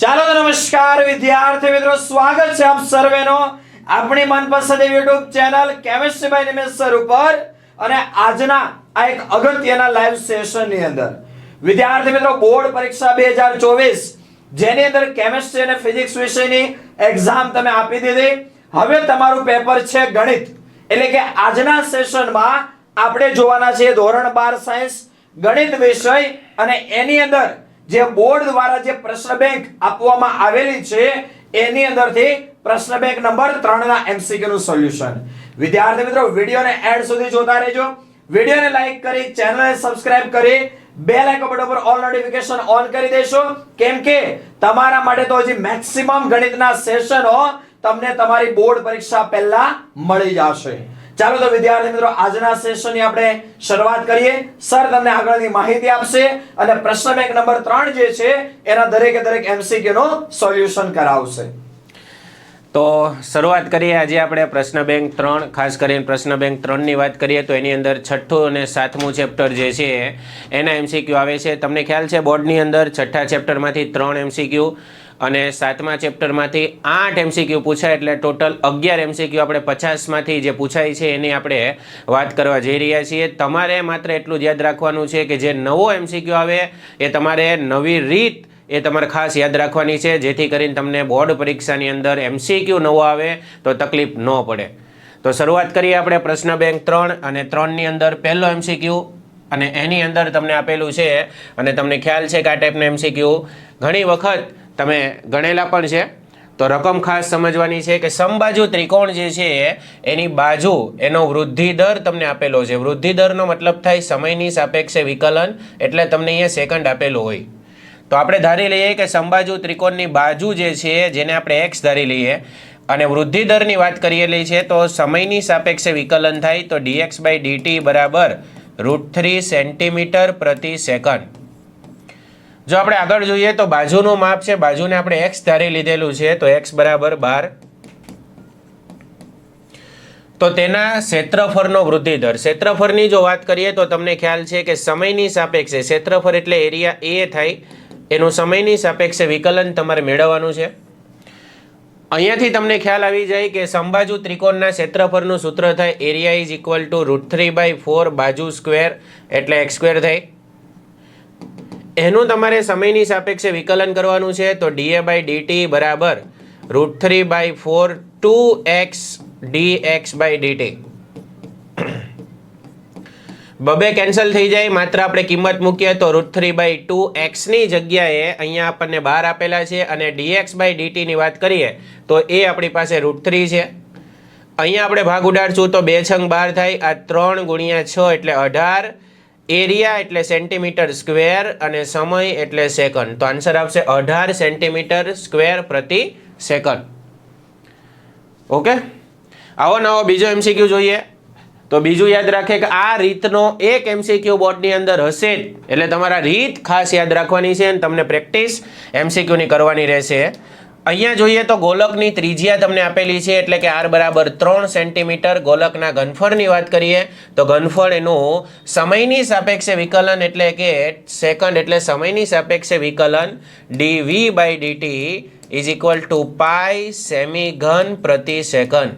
ચાલો તો નમસ્કાર વિદ્યાર્થી મિત્રો, સ્વાગત છે આપ સર્વેનો આપણી મનપસંદ YouTube channel chemistry by Nimesh sir ઉપર અને આજના આ એક અગત્યના લાઈવ સેશનની અંદર વિદ્યાર્થી મિત્રો બોર્ડ પરીક્ષા 2024 જેની અંદર કેમિસ્ટ્રી અને ફિઝિક્સ વિષયની એક્ઝામ તમે આપી દીધી. હવે તમારું પેપર છે ગણિત. એટલે કે આજના સેશનમાં આપણે જોવાના છે ધોરણ 12 સાયન્સ ગણિત વિષય અને એની અંદર જે બોર્ડ દ્વારા જે પ્રશ્ન બેંક આપવામાં આવેલી છે એની અંદરથી પ્રશ્ન બેંક નંબર 3 ના MCQ નું સોલ્યુશન. વિદ્યાર્થી મિત્રો વિડિયોને એન્ડ સુધી જોતા રહેજો. વિડિયોને લાઈક કરી ચેનલને સબસ્ક્રાઇબ કરી બેલ આઇકન બટન પર ઓલ નોટિફિકેશન ઓન કરી દેશો, કેમ કે તમારા માટે તો હજી મેક્સિમમ ગણિતના સેશનો તમને તમારી બોર્ડ પરીક્ષા પહેલા મળી જશે. ચાલો તો વિદ્યાર્થી મિત્રો આજના સેશનની આપણે શરૂઆત કરીએ. સર તમને આગળની માહિતી આપશે અને પ્રશ્ન બેંક નંબર 3 જે છે એના દરેકે દરેક MCQ નું સોલ્યુશન કરાવશે. તો શરૂઆત કરીએ. આજે આપણે પ્રશ્ન બેંક 3, ખાસ કરીને પ્રશ્ન બેંક 3 ની વાત કરીએ તો એની અંદર 6થું અને 7મું ચેપ્ટર જે છે એના MCQ આવે છે. તમને ખ્યાલ છે બોર્ડની અંદર 6થા ચેપ્ટરમાંથી 3 MCQ અને 7મા ચેપ્ટરમાંથી 8 MCQ પૂછાય, એટલે ટોટલ 11 MCQ આપણે 50માંથી જે પૂછાય છે એની આપણે વાત કરવા જઈ રહ્યા છીએ. તમારે માત્ર એટલું જ યાદ રાખવાનું છે કે જે નવો MCQ આવે એ તમારે નવી રીત એ તમારે ખાસ યાદ રાખવાની છે, જેથી કરીને તમને બોર્ડ પરીક્ષાની અંદર MCQ નવો આવે તો તકલીફ ન પડે. તો શરૂઆત કરીએ આપણે પ્રશ્ન બેંક 3 અને 3ની અંદર પહેલો MCQ અને એની અંદર તમને આપેલું છે અને તમને ખ્યાલ છે કે આ ટાઈપના MCQ ઘણી વખત તમે ગણેલા પણ છે. તો રકમ ખાસ સમજવાની છે કે સમબાજુ ત્રિકોણ જે છે એની બાજુ એનો વૃદ્ધિ દર તમને આપેલો છે. વૃદ્ધિ દરનો મતલબ થાય સમયની સાપેક્ષે વિકલન, એટલે તમને અહીંયા સેકન્ડ આપેલું હોય. તો આપણે ધારી લઈએ કે સમબાજુ ત્રિકોણની બાજુ જે છે જેને આપણે x ધારી લઈએ અને વૃદ્ધિ દરની વાત કરેલી છે તો સમયની સાપેક્ષે વિકલન થાય તો dx/dt બરાબર √3 સેન્ટીમીટર પ્રતિ સેકન્ડ. જો આપણે આગળ જોઈએ તો બાજુનું માપ છે, બાજુને આપણે x ધારી લીધેલું છે તો x બરાબર 12. તો તેના ક્ષેત્રફળનો વૃદ્ધિ દર, ક્ષેત્રફળની જો વાત કરીએ તો તમને ખ્યાલ છે કે સમયની સાપેક્ષે ક્ષેત્રફળ એટલે એરિયા A થાય, એનું સમયની સાપેક્ષે વિકલન તમારે મેળવવાનું છે. અહીંયાથી તમને ખ્યાલ આવી જાય કે સમબાજુ ત્રિકોણના ક્ષેત્રફળનું સૂત્ર થાય એરિયા ઇઝ ઇક્વલ ટુ √3/4 બાજુ સ્ક્વેર એટલે x² થાય. એનું તમારે સમયની સાપેક્ષે વિકલન કરવાનું છે તો dA/dt બરાબર √3/4 2x dx/dt. બબે કેન્સલ થઈ જાય, માત્ર આપણે કિંમત મૂકીએ તો √3/2x ની જગ્યાએ અહીંયા આપણને 12 આપેલા છે અને dx/dt ની વાત કરીએ તો એ આપણી પાસે √3 છે. અહીંયા આપણે ભાગ ઉડાડશું તો 2 છંગ 12 થાય, આ 3 × 6 એટલે 18, એરિયા એટલે સેન્ટીમીટર સ્ક્વેર અને સમય એટલે સેકન્ડ. તો આન્સર આવશે 18 સેન્ટીમીટર સ્ક્વેર પ્રતિ સેકન્ડ. ઓકે, આવો નવો બીજો MCQ જોઈએ. તો બીજું યાદ રાખે કે આ રીતનો એક MCQ બોર્ડની અંદર હશે જ, એટલે તમારા રીત ખાસ યાદ રાખવાની છે અને તમને પ્રેક્ટિસ MCQ ની કરવાની રહેશે. અહીંયા જોઈએ તો ગોલકની ત્રિજ્યા તમને આપેલી છે, એટલે કે r બરાબર 3 સેન્ટીમીટર. ગોલકના ઘનફળની વાત કરીએ તો ઘનફળ એનું સમયની સાપેક્ષે વિકલન એટલે કે સેકન્ડ એટલે સમયની સાપેક્ષે વિકલન dv/dt is equal to pi સેમી ઘન પ્રતિ સેકન્ડ.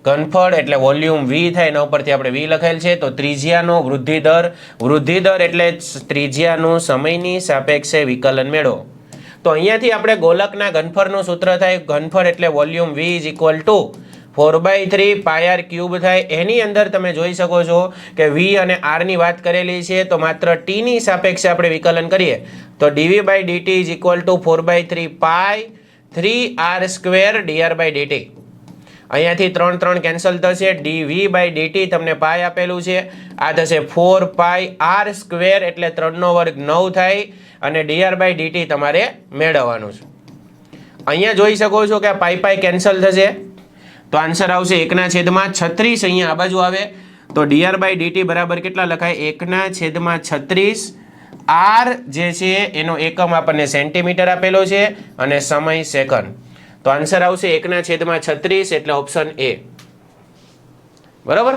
ઘનફળ એટલે વોલ્યુમ v થાય, એના ઉપરથી આપણે v લખેલ છે. તો ત્રિજ્યાનો વૃદ્ધિ દર એટલે ત્રિજ્યાનું સમયની સાપેક્ષે વિકલન મેળવો. તો અહીંયાથી આપણે ગોલકના ઘનફળનું સૂત્ર થાય ઘનફળ એટલે volume v is equal two 4/3 πr³ થાય. એની અંદર તમે જોઈ શકો છો કે v અને r ની વાત કરેલી છે તો માત્ર t ની સાપેક્ષે આપણે વિકલન કરીએ તો dv/dt is equal two 4/3 pi 3r² dr/dt. અહીંયાથી 3 3 કેન્સલ થશે, dv/dt તમને પાઈ આપેલું છે, આ થશે 4 પાઈ r² એટલે 3 નો વર્ગ 9 થાય અને dr/dt તમારે મેળવવાનું છે. અહીંયા જોઈ શકો છો કે આ પાઈ કેન્સલ થશે તો આન્સર આવશે 1/36. અહીંયા આ બાજુ આવે તો dr/dt બરાબર કેટલા લખાય 1/36. r જે છે એનો એકમ આપણને સેન્ટીમીટર આપેલો છે અને સમય સેકન્ડ. તો આન્સર આવશે 1/36 એટલે ઓપ્શન A. બરાબર.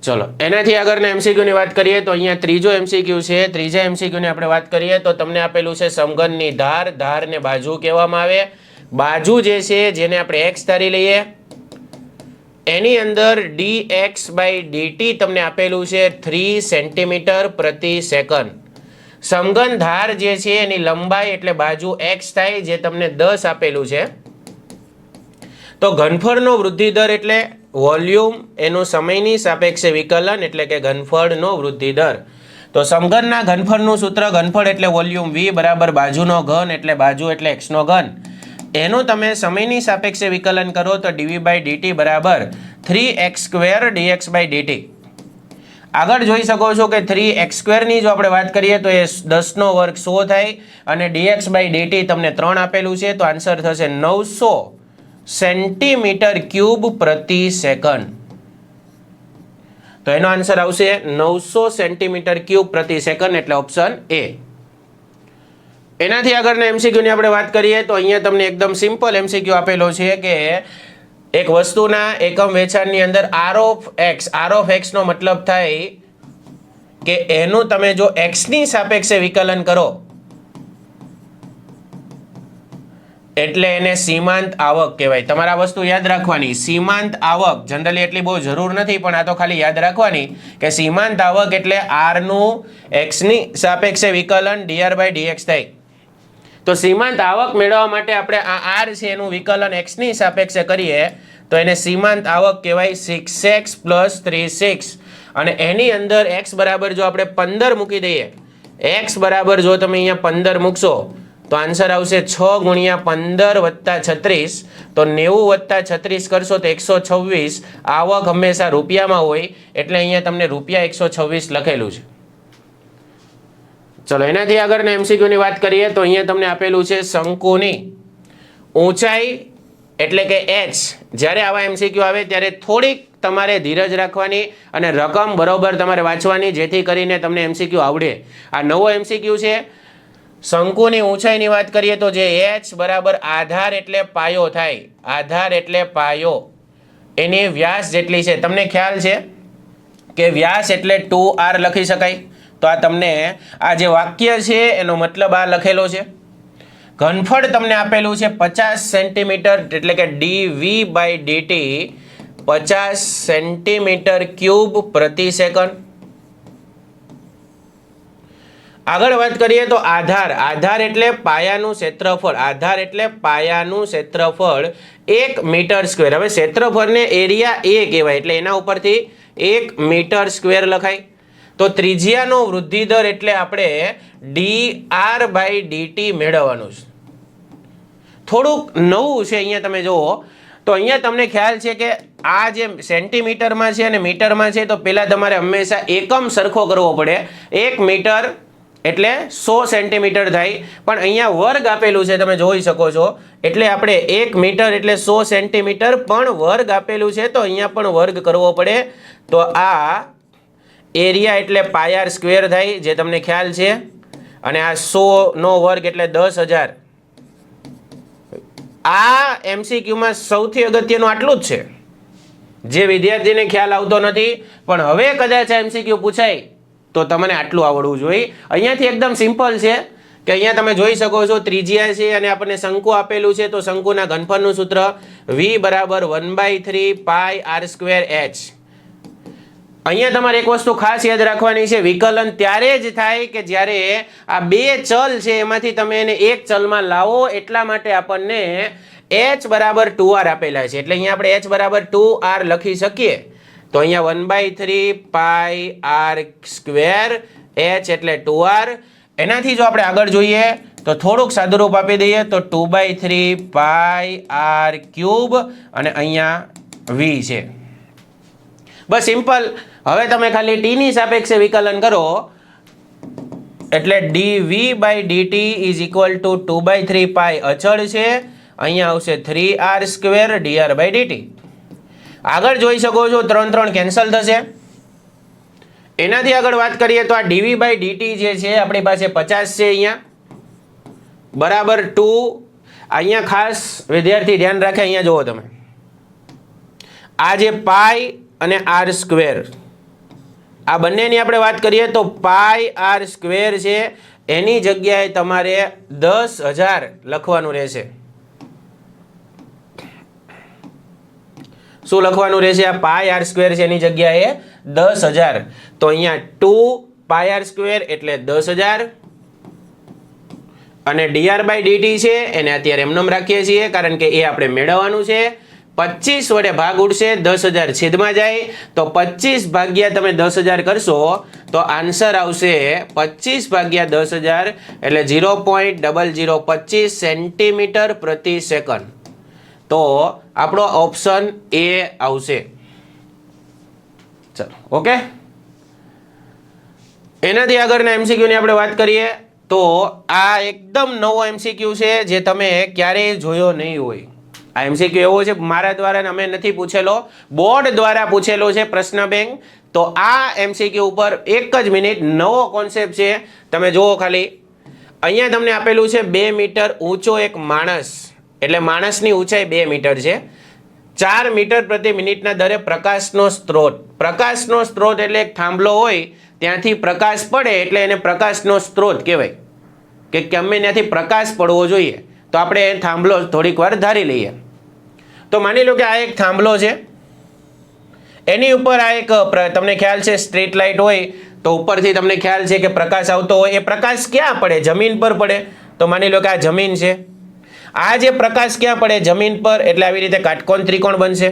ચલો એનાથી આગળના MCQ ની વાત કરીએ તો અહીંયા ત્રીજો MCQ છે. ત્રીજા MCQ ની આપણે વાત કરીએ તો તમને આપેલું છે સમઘનની ધાર, ધારને બાજુ કહેવામાં આવે. બાજુ જે છે જેને આપણે x ધારી લઈએ, એની અંદર dx/dt તમને આપેલું છે 3 સેન્ટીમીટર પ્રતિ સેકન્ડ. સમઘન ધાર જે છે એની લંબાઈ એટલે બાજુ x થાય, જે તમને 10 આપેલું છે. તો ઘનફળનો વૃદ્ધિ દર એટલે વોલ્યુમ, એનું સમયની સાપેક્ષે વિકલન એટલે કે ઘનફળનો વૃદ્ધિ દર. તો સમઘનના ઘનફળનું સૂત્ર, ઘનફળ એટલે વોલ્યુમ v બરાબર બાજુનો ઘન એટલે બાજુ એટલે x નો ઘન. એનું તમે સમયની સાપેક્ષે વિકલન કરો તો dv/dt બરાબર 3x² dx/dt. આગળ જોઈ શકો છો કે 3x² ની જો આપણે વાત કરીએ તો એ 10 નો વર્ગ 100 થાય અને dx/dt તમને 3 આપેલું છે, તો આન્સર થશે 900 સેન્ટીમીટર ક્યુબ પ્રતિ સેકન્ડ. તો એનો આન્સર આવશે 900 સેન્ટીમીટર ક્યુબ પ્રતિ સેકન્ડ એટલે ઓપ્શન એ. એનાથી આગળના MCQ ની આપણે વાત કરીએ તો અહીંયા તમને એકદમ સિમ્પલ MCQ આપેલો છે કે એક વસ્તુના એકમ વેચાણની અંદર r of x નો મતલબ થાય કે એનું તમે જો x ની સાપેક્ષે વિકલન કરો એટલે એને સીમાંત આવક કહેવાય. તમારે આ વસ્તુ યાદ રાખવાની. સીમાંત આવક જનરલી એટલી બહુ જરૂર નથી, પણ આ તો ખાલી યાદ રાખવાની કે સીમાંત આવક એટલે r નું x ની સાપેક્ષે વિકલન dr/dx થાય. તો સીમાંત આવક મેળવવા માટે આપણે આ r છે એનું વિકલન x ની સાપેક્ષે કરીએ તો એને સીમાંત આવક કહેવાય. 6x + 3 6 અને એની અંદર x બરાબર જો આપણે 15 મૂકી દઈએ, x બરાબર જો તમે અહીંયા 15 મૂકશો તો આન્સર આવશે 6 × 15 + 36. તો 90 + 36 કરશો તો 126. આવક હંમેશા રૂપિયામાં હોય એટલે અહીંયા તમને રૂપિયા 126 લખેલું છે. ચલો એનાથી આગળના MCQ ની વાત કરીએ તો અહીંયા તમને આપેલું છે શંકુની ઊંચાઈ એટલે કે h. જ્યારે આવા MCQ આવે ત્યારે થોડીક તમારે ધીરજ રાખવાની અને રકમ બરોબર તમારે વાંચવાની, જેથી કરીને તમને MCQ આવડે. આ નવો MCQ છે. શંકુની ઊંચાઈની વાત કરીએ તો જે h બરાબર આધાર એટલે પાયો થાય. આધાર એટલે પાયો, એની વ્યાસ જેટલી છે. તમને ખ્યાલ છે કે વ્યાસ એટલે 2r લખી શકાય. તો આ તમને આ જે વાક્ય છે એનો મતલબ આ લખેલો છે. ઘનફળ તમને આપેલું છે 50 સેન્ટીમીટર એટલે કે dv/dt 50 સેન્ટીમીટર ક્યુબ પ્રતિ સેકન્ડ. આગળ વાત કરીએ તો આધાર. આધાર એટલે પાયાનું ક્ષેત્રફળ. આધાર એટલે પાયાનું ક્ષેત્રફળ 1 મીટર સ્ક્વેર. હવે ક્ષેત્રફળને એરિયા એ કહેવાય એટલે એના ઉપરથી 1 મીટર સ્ક્વેર લખાય. તો ત્રિજ્યાનો વૃદ્ધિ દર એટલે આપણે dr/dt મેળવવાનું છે. થોડુંક નવું છે અહીંયા તમે જુઓ તો અહીંયા તમને ખ્યાલ છે કે આ જે સેન્ટીમીટરમાં છે અને મીટરમાં છે તો પહેલાં તમારે હંમેશા એકમ સરખો કરવો પડે. 1 મીટર એટલે 100 સેન્ટીમીટર થાય, પણ અહીંયા વર્ગ આપેલું છે તમે જોઈ શકો છો એટલે આપણે 1 મીટર એટલે 100 સેન્ટીમીટર પણ વર્ગ આપેલું છે તો અહીંયા પણ વર્ગ કરવો પડે. તો આ એરિયા એટલે પાયર સ્ક્વેર થાય જે તમને ખ્યાલ છે, અને આ 100 નો વર્ગ એટલે 10,000. આ MCQમાં સૌથી અગત્યનું આટલું જ છે જે વિદ્યાર્થીને ખ્યાલ આવતો નથી, પણ હવે કદાચ આ MCQ પૂછાય તો તમને આટલું આવડવું જોઈએ. અહીંયાથી એકદમ સિમ્પલ છે કે અહીંયા તમે જોઈ શકો છો ત્રિજ્યા છે અને આપણને શંકુ આપેલું છે. તો શંકુના ઘનફળનું સૂત્ર v બરાબર 1/3 પાઈ r²h. અહીંયા તમારે એક વસ્તુ ખાસ યાદ રાખવાની છે, વિકલન ત્યારે જ થાય કે જ્યારે આ બે ચલ છે એમાંથી તમે એને એક ચલમાં લાવો. એટલા માટે આપણને h બરાબર 2r આપેલા છે એટલે અહીંયા આપણે h બરાબર 2r લખી શકીએ. તો અહીંયા 1/3 પાઈ r² h એટલે 2r. એનાથી જો આપણે આગળ જોઈએ તો થોડુંક સાદુરૂપ આપી દઈએ તો 2/3 પાઈ r³ અને અહીંયા v છે. બસ સિમ્પલ. હવે તમે ખાલી t ની સાપેક્ષે વિકલન કરો એટલે dv/dt = 2/3 પાઈ અચળ છે, અહીંયા આવશે 3r² dr/dt. આગળ જોઈ શકો છો 3 3 કેન્સલ થશે. એનાથી આગળ વાત કરીએ તો આ dv/dt જે છે આપણી પાસે 50 છે અહીંયા બરાબર 2. અહીંયા ખાસ વિદ્યાર્થી ધ્યાન રાખે, અહીંયા જુઓ તમે આ જે પાઈ અને r². આ બંનેની આપણે વાત કરીએ તો પાઈ આર સ્ક્વેર છે એની જગ્યાએ તમારે 10,000 લખવાનું રહેશે. શું લખવાનું રહેશે? આ પાઈ આર સ્ક્વેર છે એની જગ્યાએ 10,000. તો અહીંયા 2 પાઈ આર સ્ક્વેર એટલે 10,000 અને dr બાય dt છે એને અત્યારે એમનેમ રાખીએ છીએ કારણ કે એ આપણે મેળવવાનું છે. 25 વડે ભાગ ઉડશે, 10,000 છેદમાં જાય તો 25 ભાગ્યા તમે 10,000 કરશો તો આન્સર આવશે 25 ભાગ્યા 10,000 એટલે 0.0025 સેન્ટીમીટર પ્રતિ સેકન્ડ. તો આપણો ઓપ્શન એ આવશે. ચલો ઓકે. એનાથી આગળના એમસીક્યુ ની આપણે વાત કરીએ તો આ એકદમ નવો એમસીક્યુ છે જે તમે ક્યારેય જોયો નહીં હોય. આ એમસીક્યુ એવો છે મારા દ્વારા અમે નથી પૂછેલો, બોર્ડ દ્વારા પૂછેલો છે પ્રશ્ન બેંક. તો આ એમસીક્યુ ઉપર એક જ મિનિટ નવો કોન્સેપ્ટ છે, તમે જુઓ ખાલી. અહીંયા તમને આપેલું છે 2 મીટર ઊંચો એક માણસ, એટલે માણસની ઊંચાઈ 2 મીટર છે. 4 મીટર પ્રતિ મિનિટના દરે પ્રકાશનો સ્ત્રોત. પ્રકાશનો સ્ત્રોત એટલે એક થાંભલો હોય ત્યાંથી પ્રકાશ પડે એટલે એને પ્રકાશનો સ્ત્રોત કહેવાય કે ગમે ત્યાંથી પ્રકાશ પડવો જોઈએ. તો આપણે એ થાંભલો થોડીક વાર ધારી લઈએ. તો માની લો કે આ એક થાંભલો છે, એની ઉપર આ એક તમને ખ્યાલ છે સ્ટ્રીટ લાઇટ હોય તો ઉપરથી તમને ખ્યાલ છે કે પ્રકાશ આવતો હોય. એ પ્રકાશ ક્યાં પડે? જમીન પર પડે. તો માની લો કે આ જમીન છે, આ જે પ્રકાશ ક્યાં પડે? જમીન પર. એટલે આવી રીતે કાટકોણ ત્રિકોણ બનશે.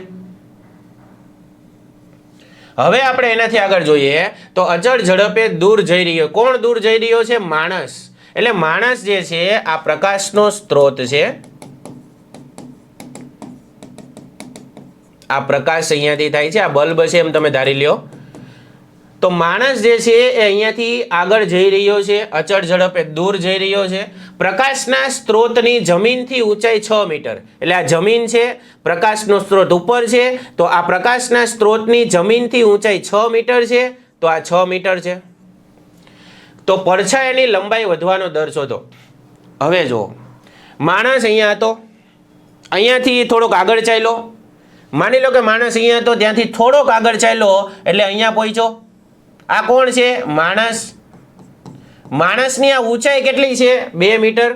હવે આપણે એનાથી આગળ જોઈએ તો અચળ ઝડપે દૂર જઈ રહ્યો. કોણ દૂર જઈ રહ્યો છે? માણસ. એટલે માણસ જે છે આ પ્રકાશનો સ્ત્રોત છે. આ પ્રકાશ અહીંયાથી થાય છે, આ બલ્બ છે એમ તમે ધારી લ્યો. તો માણસ જે છે એ અહીંયાથી આગળ જઈ રહ્યો છે, અચળ ઝડપે દૂર જઈ રહ્યો છે. પ્રકાશના સ્ત્રોતની જમીનથી ઊંચાઈ 6 મીટર. એટલે આ જમીન છે, પ્રકાશનો સ્ત્રોત ઉપર છે, તો આ પ્રકાશના સ્ત્રોતની જમીનથી ઊંચાઈ 6 મીટર છે. તો આ 6 મીટર છે. તો પડછાયાની લંબાઈ વધવાનો દર શોધો. હવે જો માણસ અહીંયા હતો, અહીંયાથી થોડોક આગળ ચાલ્યો. માની લો કે માણસ અહીંયા હતો, ત્યાંથી થોડોક આગળ ચાલ્યો એટલે અહીંયા પહોંચ્યો. આ કોણ છે? માણસ. માણસની આ ઊંચાઈ કેટલી છે? 2 મીટર.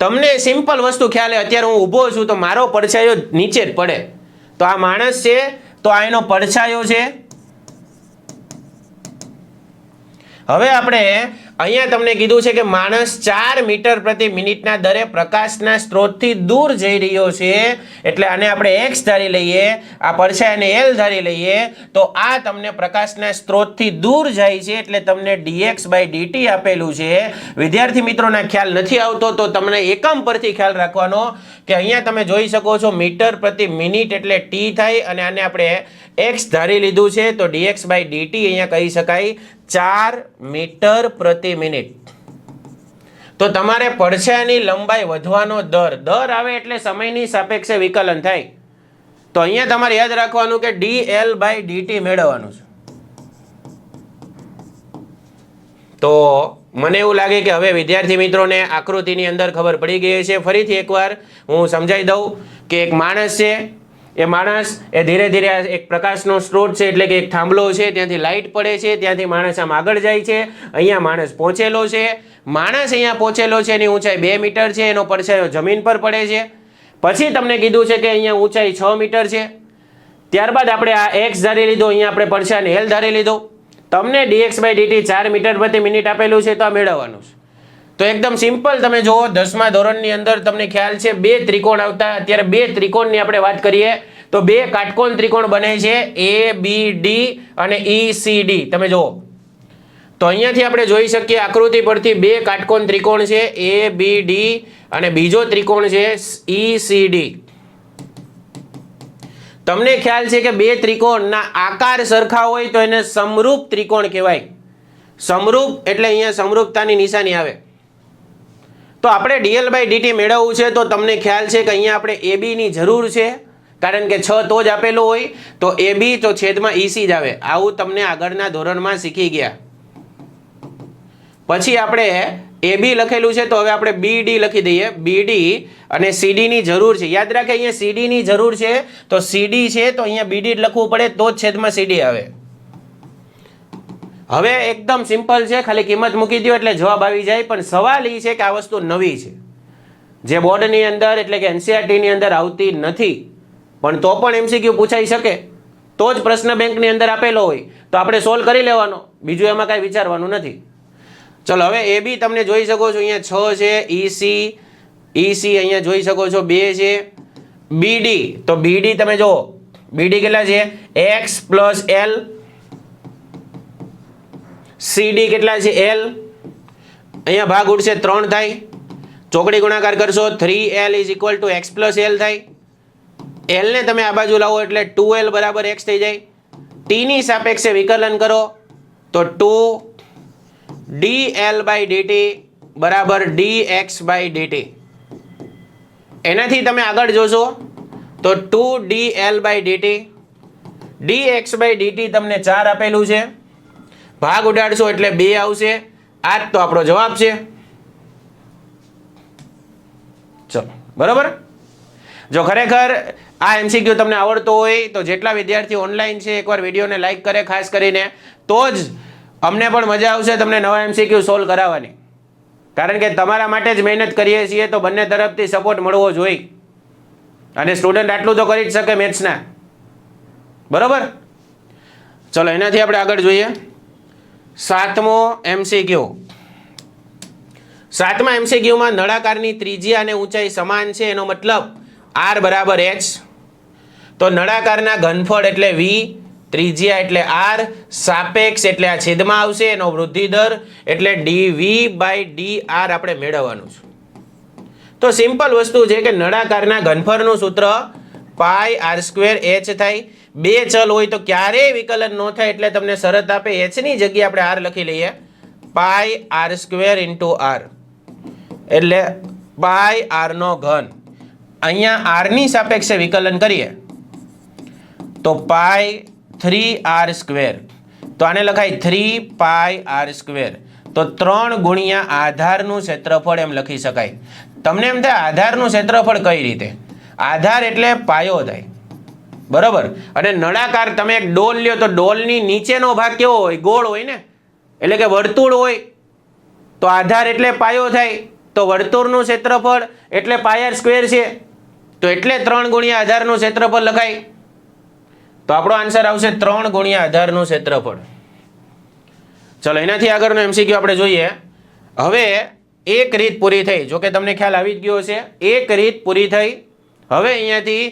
તમને સિમ્પલ વસ્તુ ખ્યાલ છે, અત્યારે હું ઊભો છું તો મારો પડછાયો નીચે જ પડે. તો આ માણસ છે તો આ એનો પડછાયો છે. હવે આપણે અહીંયા તમને કીધું છે કે માણસ 4 મીટર પ્રતિ મિનિટના દરે પ્રકાશના સ્ત્રોતથી દૂર જઈ રહ્યો છે. એટલે આને આપણે x ધારી લઈએ, આ પડછાયાને l ધારી લઈએ. તો આ તમને પ્રકાશના સ્ત્રોતથી દૂર જાય છે એટલે તમને dx બાય dt આપેલું છે. વિદ્યાર્થી મિત્રોના ખ્યાલ નથી આવતો તો તમને એકમ પરથી ખ્યાલ રાખવાનો કે અહીંયા તમે જોઈ શકો છો મીટર પ્રતિ મિનિટ એટલે t થાય અને આને આપણે x ધારી લીધું છે. તો dx બાય dt અહીંયા કહી શકાય 4 મીટર પ્રતિ મિનિટ. તો તમારે પડછાયાની લંબાઈ વધવાનો દર આવે એટલે સમયની સાપેક્ષે વિકલન થાય. તો અહીંયા તમારે યાદ રાખવાનું કે dl બાય dt મેળવવાનું છે. તો મને એવું લાગે કે હવે વિદ્યાર્થી મિત્રોને આકૃતિની અંદર ખબર પડી ગઈ છે. ફરીથી એકવાર હું સમજાવી દઉં કે એક માણસ છે, એ માણસ એ ધીરે ધીરે એક પ્રકાશનો સ્ત્રોત છે એટલે કે એક થાંભલો છે, ત્યાંથી લાઇટ પડે છે, ત્યાંથી માણસ આમ આગળ જાય છે. અહીંયા માણસ પહોંચેલો છે. માણસ અહીંયા પહોંચેલો છે, એની ઊંચાઈ 2 મીટર છે, એનો પડછાયો જમીન પર પડે છે. પછી તમને કીધું છે કે અહીંયા ઊંચાઈ 6 મીટર છે. ત્યારબાદ આપણે આ x ધારી લીધો, અહીંયા આપણે પડછાયાને l ધારી લીધો. તમને dx બાય dt 4 મીટર પ્રતિ મિનિટ આપેલું છે તો આ મેળવવાનું છે. તો એકદમ સિમ્પલ. તમે જુઓ 10મા ધોરણની અંદર તમને ખ્યાલ છે 2 ત્રિકોણ આવતા. અત્યારે 2 ત્રિકોણની આપણે વાત કરીએ તો 2 કાટકોણ ત્રિકોણ બને છે ABD અને ECD. તમે જુઓ તો અહીંયાથી આપણે જોઈ શકીએ આકૃતિ પરથી 2 કાટકોણ ત્રિકોણ છે ABD અને બીજો ત્રિકોણ છે ECD. તમને ખ્યાલ છે કે 2 ત્રિકોણના આકાર સરખા હોય તો એને સમરૂપ ત્રિકોણ કહેવાય. સમરૂપ એટલે અહીંયા સમરૂપતાની નિશાની આવે. તો આપણે dl બાય dt મેળવવું છે તો તમને ખ્યાલ છે કે અહીંયા આપણે AB ની જરૂર છે કારણ કે 6 તો જ આપેલું હોય. તો AB તો છેદમાં EC જ આવે. આવું તમને આગળના ધોરણમાં શીખી ગયા. પછી આપણે એ બી લખેલું છે, તો હવે આપણે BD લખી દઈએ. BD અને CD ની જરૂર છે. યાદ રાખે અહીંયા CD ની જરૂર છે, તો CD છે તો અહીંયા BD લખવું પડે, તો જ છેદમાં CD આવે. હવે એકદમ સિમ્પલ છે, ખાલી કિંમત મૂકી દો એટલે જવાબ આવી જાય. પણ સવાલ એ છે કે આ વસ્તુ નવી છે, જે બોર્ડની અંદર એટલે કે NCERT ની અંદર આવતી નથી. પણ તો પણ MCQ પૂછાઈ શકે, તો જ પ્રશ્ન બેંકની અંદર આપેલો હોય તો આપણે સોલ્વ કરી લેવાનો, બીજું એમાં કાંઈ વિચારવાનું નથી. ચલો હવે એ બી તમને જોઈ શકો છો, અહીંયા 6 છે. EC અહીંયા જોઈ શકો છો 2 છે. BD, તો BD તમે જુઓ, BD કેટલા છે? X plus L. CD કેટલા છે? L. અહીંયા ભાગ ઉડશે 3 થાય, ચોકડી ગુણાકાર કરશો 3L is equal two X plus L થાય. L ને તમે આ બાજુ લાવો એટલે 2L બરાબર X થઈ જાય. T ની સાપેક્ષે વિકલન કરો તો 2dL બાય dt બરાબર dx બાય dt. એનાથી તમે આગળ જોશો તો 2dL by dt, dx by dt તમને 4 આપેલું છે, ભાગ ઉડાડશો એટલે 2 આવશે. આ જ તો આપણો જવાબ છે. ચલો બરાબર. જો ખરેખર આ MCQ તમને આવડતો હોય તો જેટલા વિદ્યાર્થીઓ ઓનલાઈન છે એકવાર વિડીયોને લાઈક કરે ખાસ કરીને, તો જ અમને પણ મજા આવશે તમને નવા MCQ સોલ્વ કરાવવાની. કારણ કે તમારા માટે જ મહેનત કરીએ છીએ, તો બંને તરફથી સપોર્ટ મળવો જોઈએ. અને સ્ટુડન્ટ આટલું તો કરી જ શકે મેથ્સના, બરોબર. ચલો એનાથી આપણે આગળ જોઈએ. 7મો MCQ. 7મા MCQ માં નળાકારની ત્રિજ્યા અને ઊંચાઈ સમાન છે, એનો મતલબ R બરાબર H. તો નળાકારના ઘનફળ એટલે V, ત્રિજ્યા એટલે R, સાપેક્ષ એટલે આ છેદમાં આવશે, એનો વૃદ્ધિ દર એટલે dV બાય dR આપણે મેળવવાનું છે. તો સિમ્પલ વસ્તુ છે કે નળાકારના ઘનફળનું સૂત્ર પાઈ R² H થાય. 2 ચલ હોય તો ક્યારેય વિકલન ન થાય, એટલે તમને શરત આપે H ની જગ્યાએ આપણે R લખી લઈએ, પાઈ R² ઇન્ટુ R એટલે પાઈ R નો ઘન. અહીંયા R ની સાપેક્ષે વિકલન કરીએ તો પાઈ 3R², તો આને લખાય 3 પાઈ R². તો 3 ગુણ્યા આધારનું ક્ષેત્રફળ એમ લખી શકાય. તમને એમ થાય આધારનું ક્ષેત્રફળ કઈ રીતે? આધાર એટલે પાયો થાય, બરોબર. અને નળાકાર તમે એક ડોલ લ્યો તો ડોલની નીચેનો ભાગ કેવો હોય? ગોળ હોય ને, એટલે કે વર્તુળ હોય. તો આધાર એટલે પાયો થાય, તો વર્તુળનું ક્ષેત્રફળ એટલે પાઈ R² છે, તો એટલે 3 ગુણ્યા આધારનું ક્ષેત્રફળ લખાય. તો આપણો આન્સર આવશે 3 ગુણ્યા આધારનું ક્ષેત્રફળ. ચલો એનાથી આગળનો MCQ આપણે જોઈએ. હવે એક રીત પૂરી થઈ, જો કે તમને ખ્યાલ આવી જ ગયો છે, એક રીત પૂરી થઈ. હવે અહીંયાથી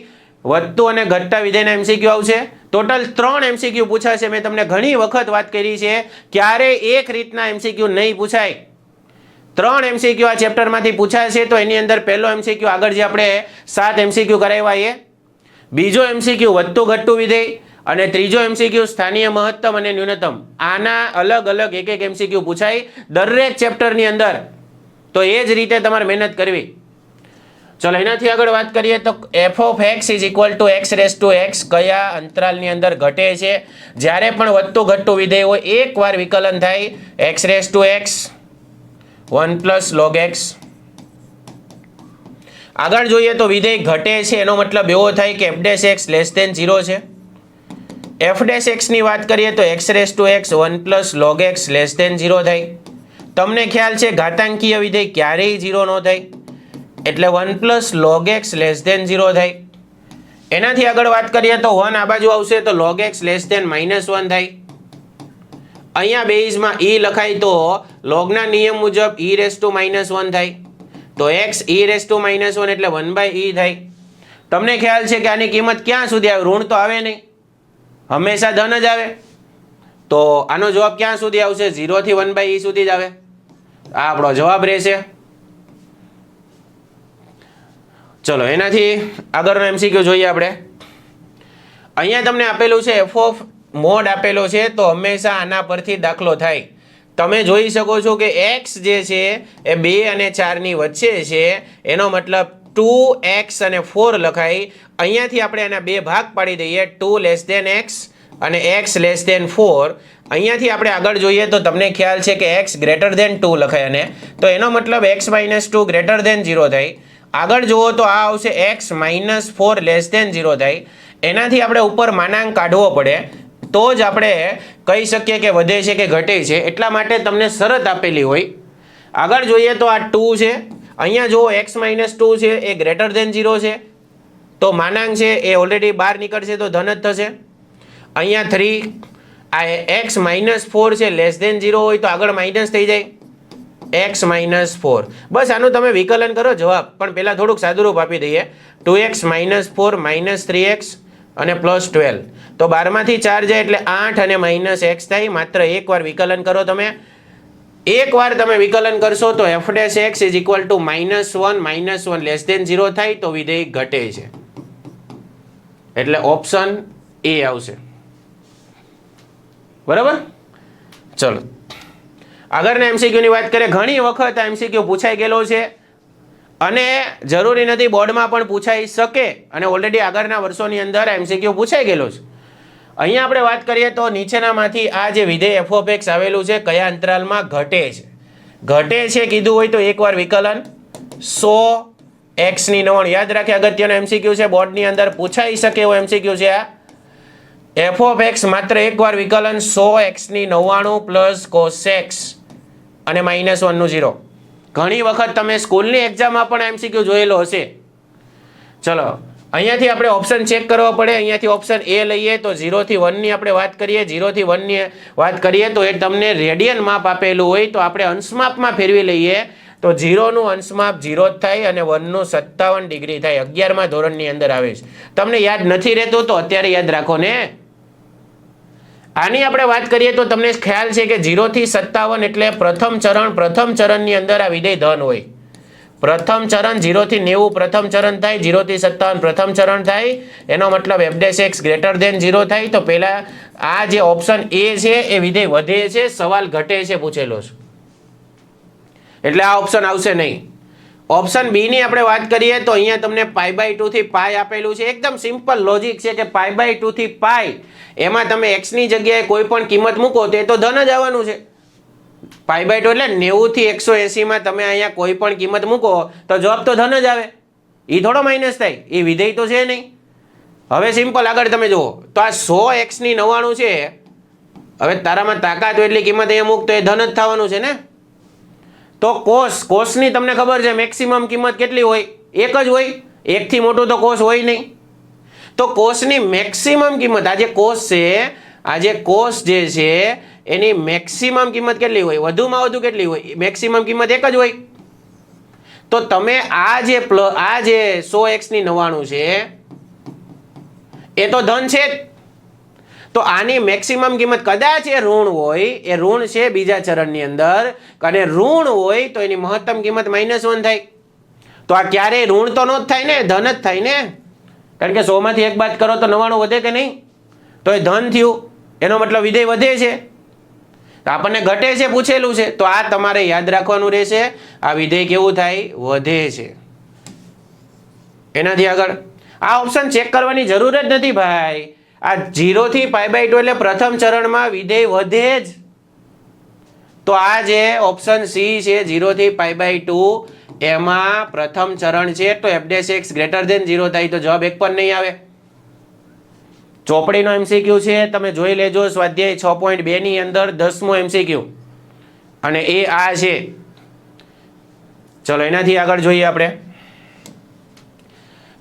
વધતું અને ઘટતા વિધેયના MCQ આવશે. Total 3 MCQ પૂછાશે. મેં તમને ઘણી વખત વાત કરી છે, ક્યારે એક રીતના MCQ નહીં પૂછાય. 3 MCQ આ ચેપ્ટરમાંથી પૂછાશે. તો એની અંદર પહેલો MCQ આગળ જે આપણે 7 MCQ કરાવ્યા એ, બીજો MCQ વધતું ઘટતું વિધેય, અને ત્રીજો MCQ સ્થાનીય મહત્તમ અને ન્યૂનતમ. આના અલગ અલગ એક એક MCQ પૂછાય દરેક ચેપ્ટરની અંદર. તો એ જ રીતે તમારે મહેનત કરવી. ચલો એનાથી આગળ વાત કરીએ તો f of x is equal to x⁻x કયા અંતરાલની અંદર ઘટે છે? જ્યારે પણ વધતું ઘટતું વિધેય હોય એકવાર વિકલન થાય x⁻x 1 + log x. આગળ જોઈએ તો વિધેય ઘટે છે, એનો મતલબ એવો થાય કે f' લેસ ધેન 0 છે. f' ની વાત કરીએ તો x⁻x 1 + log x less than 0 થાય. તમને ખ્યાલ છે ઘાતાંકીય વિધેય ક્યારેય 0 ન થાય, એટલે 1 + log x લેસ ધેન 0 થાય. એનાથી આગળ વાત કરીએ તો 1 આ બાજુ આવશે તો log x લેસ ધેન -1 થાય. અહીંયા બેઝમાં e લખાય તો લોગના નિયમ મુજબ e⁻1 થાય, તો x e⁻1 એટલે 1/e થાય. તમને ખ્યાલ છે કે આની કિંમત ક્યાં સુધી આવે? ઋણ તો આવે નહીં, હંમેશા ધન જ આવે. તો આનો જવાબ ક્યાં સુધી આવશે? 0 થી 1/e સુધી જ આવે. આ આપણો જવાબ રહેશે. ચલો એનાથી આગળનો MCQ જોઈએ આપણે. અહીંયા તમને આપેલું છે f of મોડ આપેલો છે, તો હંમેશા આના પરથી દાખલો થાય. તમે જોઈ શકો છો કે x જે છે એ 2 અને 4 ની વચ્ચે છે, એનો મતલબ 2x અને 4 લખાય. અહીંયાથી આપણે એના બે ભાગ પાડી દઈએ, 2 x અને x <4. અહીંયાથી આપણે આગળ જોઈએ તો તમને ખ્યાલ છે કે x ગ્રેટર ધેન 2 લખાય અને તો એનો મતલબ x માઇનસ 2 ગ્રેટર ધેન 0 થાય. આગળ જુઓ તો આ આવશે x માઇનસ 4 લેસ ધેન 0 થાય. એનાથી આપણે ઉપર માનાંક કાઢવો પડે તો જ આપણે કહી શકીએ કે વધે છે કે ઘટે છે. એટલા માટે તમને શરત આપેલી હોય. આગળ જોઈએ તો આ 2 છે, અહીંયા જુઓ x માઇનસ 2 છે એ ગ્રેટર ધેન 0 છે તો માનાંક છે એ ઓલરેડી બહાર નીકળશે તો ધન જ થશે. અહીંયા 3 આ x માઇનસ 4 છે લેસ ધેન 0 હોય તો આગળ માઇનસ થઈ જાય x માઇનસ 4. બસ આનું તમે વિકલન કરો જવાબ, પણ પહેલાં થોડુંક સાદુરૂપ આપી દઈએ. 2x માઇનસ 4 માઇનસ 3x અને પ્લસ 12 તો 12માંથી 4 જાય એટલે 8 અને માઇનસ x થાય. માત્ર એકવાર વિકલન કરો તમે, એકવાર તમે વિકલન કરશો તો f dash x is equal to -1 less than 0 થાય તો વિધેય ઘટે છે. એટલે ઓપ્શન એ આવશે. બરાબર, ચલો આગળના MCQ ની વાત કરીએ. ઘણી વખત આ MCQ પૂછાઈ ગયેલો છે અને જરૂરી નથી બોર્ડમાં પણ પૂછાઈ શકે અને ઓલરેડી આગળના વર્ષોની અંદર MCQ પૂછાઈ ગયેલો છે. અહીંયા આપણે વાત કરીએ તો નીચેનામાંથી આ જે વિધેય f of x આવેલું છે કયા અંતરાલમાં ઘટે છે. ઘટે છે કીધું હોય તો એકવાર વિકલન 100 x ની 99. યાદ રાખે, અગત્યનો MCQ છે, બોર્ડની અંદર પૂછાઈ શકે એવો MCQ છે આ. f of x માત્ર એકવાર વિકલન 100 x ની 99 પ્લસ cos x અને -1 નું 0. ઘણી વખત તમે સ્કૂલની એક્ઝામમાં પણ MCQ જોયેલો હશે. ચલો અહીંયાથી આપણે ઓપ્શન ચેક કરવા પડે. અહીંયાથી ઓપ્શન એ લઈએ તો 0 થી 1 ની આપણે વાત કરીએ. 0 થી 1 ની વાત કરીએ તો એ તમને રેડિયન માપ આપેલું હોય તો આપણે અંશમાપમાં ફેરવી લઈએ તો 0 નું અંશમાપ 0 જ થાય અને 1 નું 57 ડિગ્રી થાય. 11મા ધોરણની અંદર આવે છે. તમને યાદ નથી રહેતું તો અત્યારે યાદ રાખો ને. આની આપણે વાત કરીએ તો તમને ખ્યાલ છે કે 0 થી 57 એટલે પ્રથમ ચરણની અંદર આ વિધેય ધન હોય. પ્રથમ ચરણ 0 થી 90 પ્રથમ ચરણ થાય, 0 થી 57 પ્રથમ ચરણ થાય. એનો મતલબ f dash x greater than 0 થાય. તો પહેલા આ જે ઓપ્શન એ છે એ વિધેય વધે છે, સવાલ ઘટે છે પૂછેલો છે, એટલે આ ઓપ્શન આવશે નહીં. ઓપ્શન બી ની આપણે વાત કરીએ તો અહીંયા તમને π/2 થી π આપેલું છે. એકદમ સિમ્પલ લોજિક છે કે π/2 થી π એમાં તમે x ની જગ્યાએ કોઈ પણ કિંમત મૂકો તો એ તો ધન જ આવવાનું છે. π/2 એટલે 90 થી 180 માં તમે અહીંયા કોઈ પણ કિંમત મૂકો તો જવાબ તો ધન જ આવે, એ થોડો માઇનસ થાય, એ વિધેય તો છે નહીં. હવે સિમ્પલ આગળ તમે જુઓ તો આ 100 x ની 99 છે. હવે તારામાં તાકાત હોય એટલી કિંમત અહીંયા મૂક તો એ ધન જ થવાનું છે ને. તો કોસની તમને ખબર છે મેક્સિમમ કિંમત કેટલી હોય? એક જ હોય. એકથી મોટું તો કોસ હોય નહીં. તો કોસની મેક્સિમમ કિંમત આ જે કોસ જે છે એની મેક્સિમમ કિંમત કેટલી હોય? વધુમાં વધુ કેટલી હોય? મેક્સિમમ કિંમત એક જ હોય. તો તમે આ જે 100x ની 99 છે એ તો ધન છે જ. તો આની મેક્સિમમ કિંમત કદાચ એ ઋણ હોય, એ ઋણ છે બીજા ચરણની અંદર, અને ઋણ હોય તો એની મહત્તમ કિંમત -1 થાય. તો આ ક્યારેય ઋણ તો ન જ થાય ને, ધન જ થાય ને. કારણ કે 100 માંથી 1 બાદ કરો તો 99 વધે કે નહીં? તો એ ધન થયું, એનો મતલબ વિધેય વધે છે. તો આપણને ઘટે છે પૂછેલું છે તો આ તમારે યાદ રાખવાનું રહેશે. આ વિધેય કેવું થાય? વધે છે. એનાથી આગળ આ ઓપ્શન ચેક કરવાની જરૂર જ નથી ભાઈ. આ 0 થી π/2 એટલે પ્રથમ ચરણમાં વિધેય વધે જ. તો આ જે ઓપ્શન સી છે 0 થી π/2 એમાં પ્રથમ ચરણ છે તો f dash x greater than 0 થાય તો જવાબ 1 પણ નહીં આવે. ચોપડીનો MCQ છે, તમે જોઈ લેજો સ્વાધ્યાય 6.2 ની અંદર 10મો MCQ અને એ આ છે. ચલો એનાથી આગળ જોઈએ આપણે.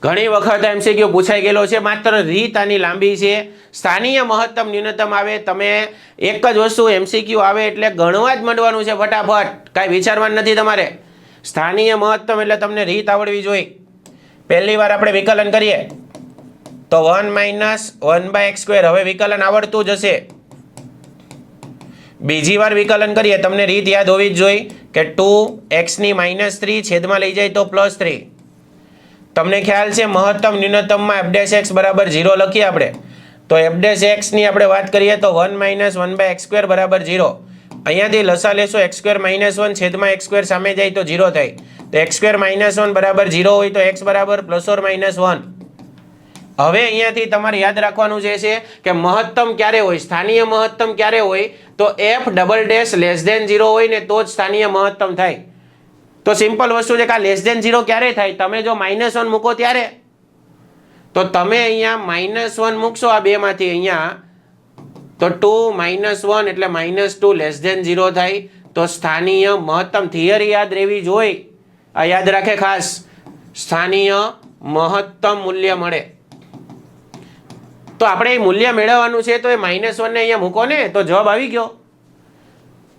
ઘણી વખત MCQ પૂછાઈ ગયેલો છે, માત્ર રીત આની લાંબી છે. સ્થાનીય મહત્તમ ન્યૂનતમ આવે, તમે એક જ વસ્તુ MCQ આવે એટલે ગણવા જ માંડવાનું છે ફટાફટ, કાંઈ વિચારવાનું નથી તમારે. સ્થાનીય મહત્તમ એટલે તમને રીત આવડવી જોઈએ. પહેલી વાર આપણે વિકલન કરીએ તો 1 - 1/x². હવે વિકલન આવડતું જ હશે. બીજી વાર વિકલન કરીએ તમને રીત યાદ હોવી જ જોઈએ કે 2x ની -3 છેદમાં લઈ જાય તો +3. તમને ખ્યાલ છે મહત્તમ ન્યૂનતમમાં f ડેશ x બરાબર 0 લખીએ આપણે. તો f ડેશ x ની આપણે વાત કરીએ તો 1 - 1/x² બરાબર 0. અહીંયાથી લસા લેશો x² - 1 છેદમાં x² સામે જાય તો 0 થાય. તો x² - 1 બરાબર 0 હોય તો x બરાબર +or -1. હવે અહીંયાથી તમારે યાદ રાખવાનું જે છે કે મહત્તમ ક્યારે હોય, સ્થાનીય મહત્તમ ક્યારે હોય, તો f double dash less than 0 હોય ને તો જ સ્થાનીય મહત્તમ થાય. તો સિમ્પલ વસ્તુ છે કે આ લેસ ધેન 0 ક્યારે થાય, તમે જો -1 મૂકો ત્યારે. તો તમે અહીંયા -1 મૂકશો આ બેમાંથી અહીંયા, તો 2 -1 એટલે -2 લેસ ધેન 0 થાય. તો સ્થાનીય મહત્તમ થિયરી યાદ રહેવી જોઈએ, આ યાદ રાખે ખાસ, સ્થાનીય મહત્તમ મૂલ્ય મળે. તો આપણે એ મૂલ્ય મેળવવાનું છે તો એ -1 ને અહીંયા મૂકો ને તો જવાબ આવી ગયો.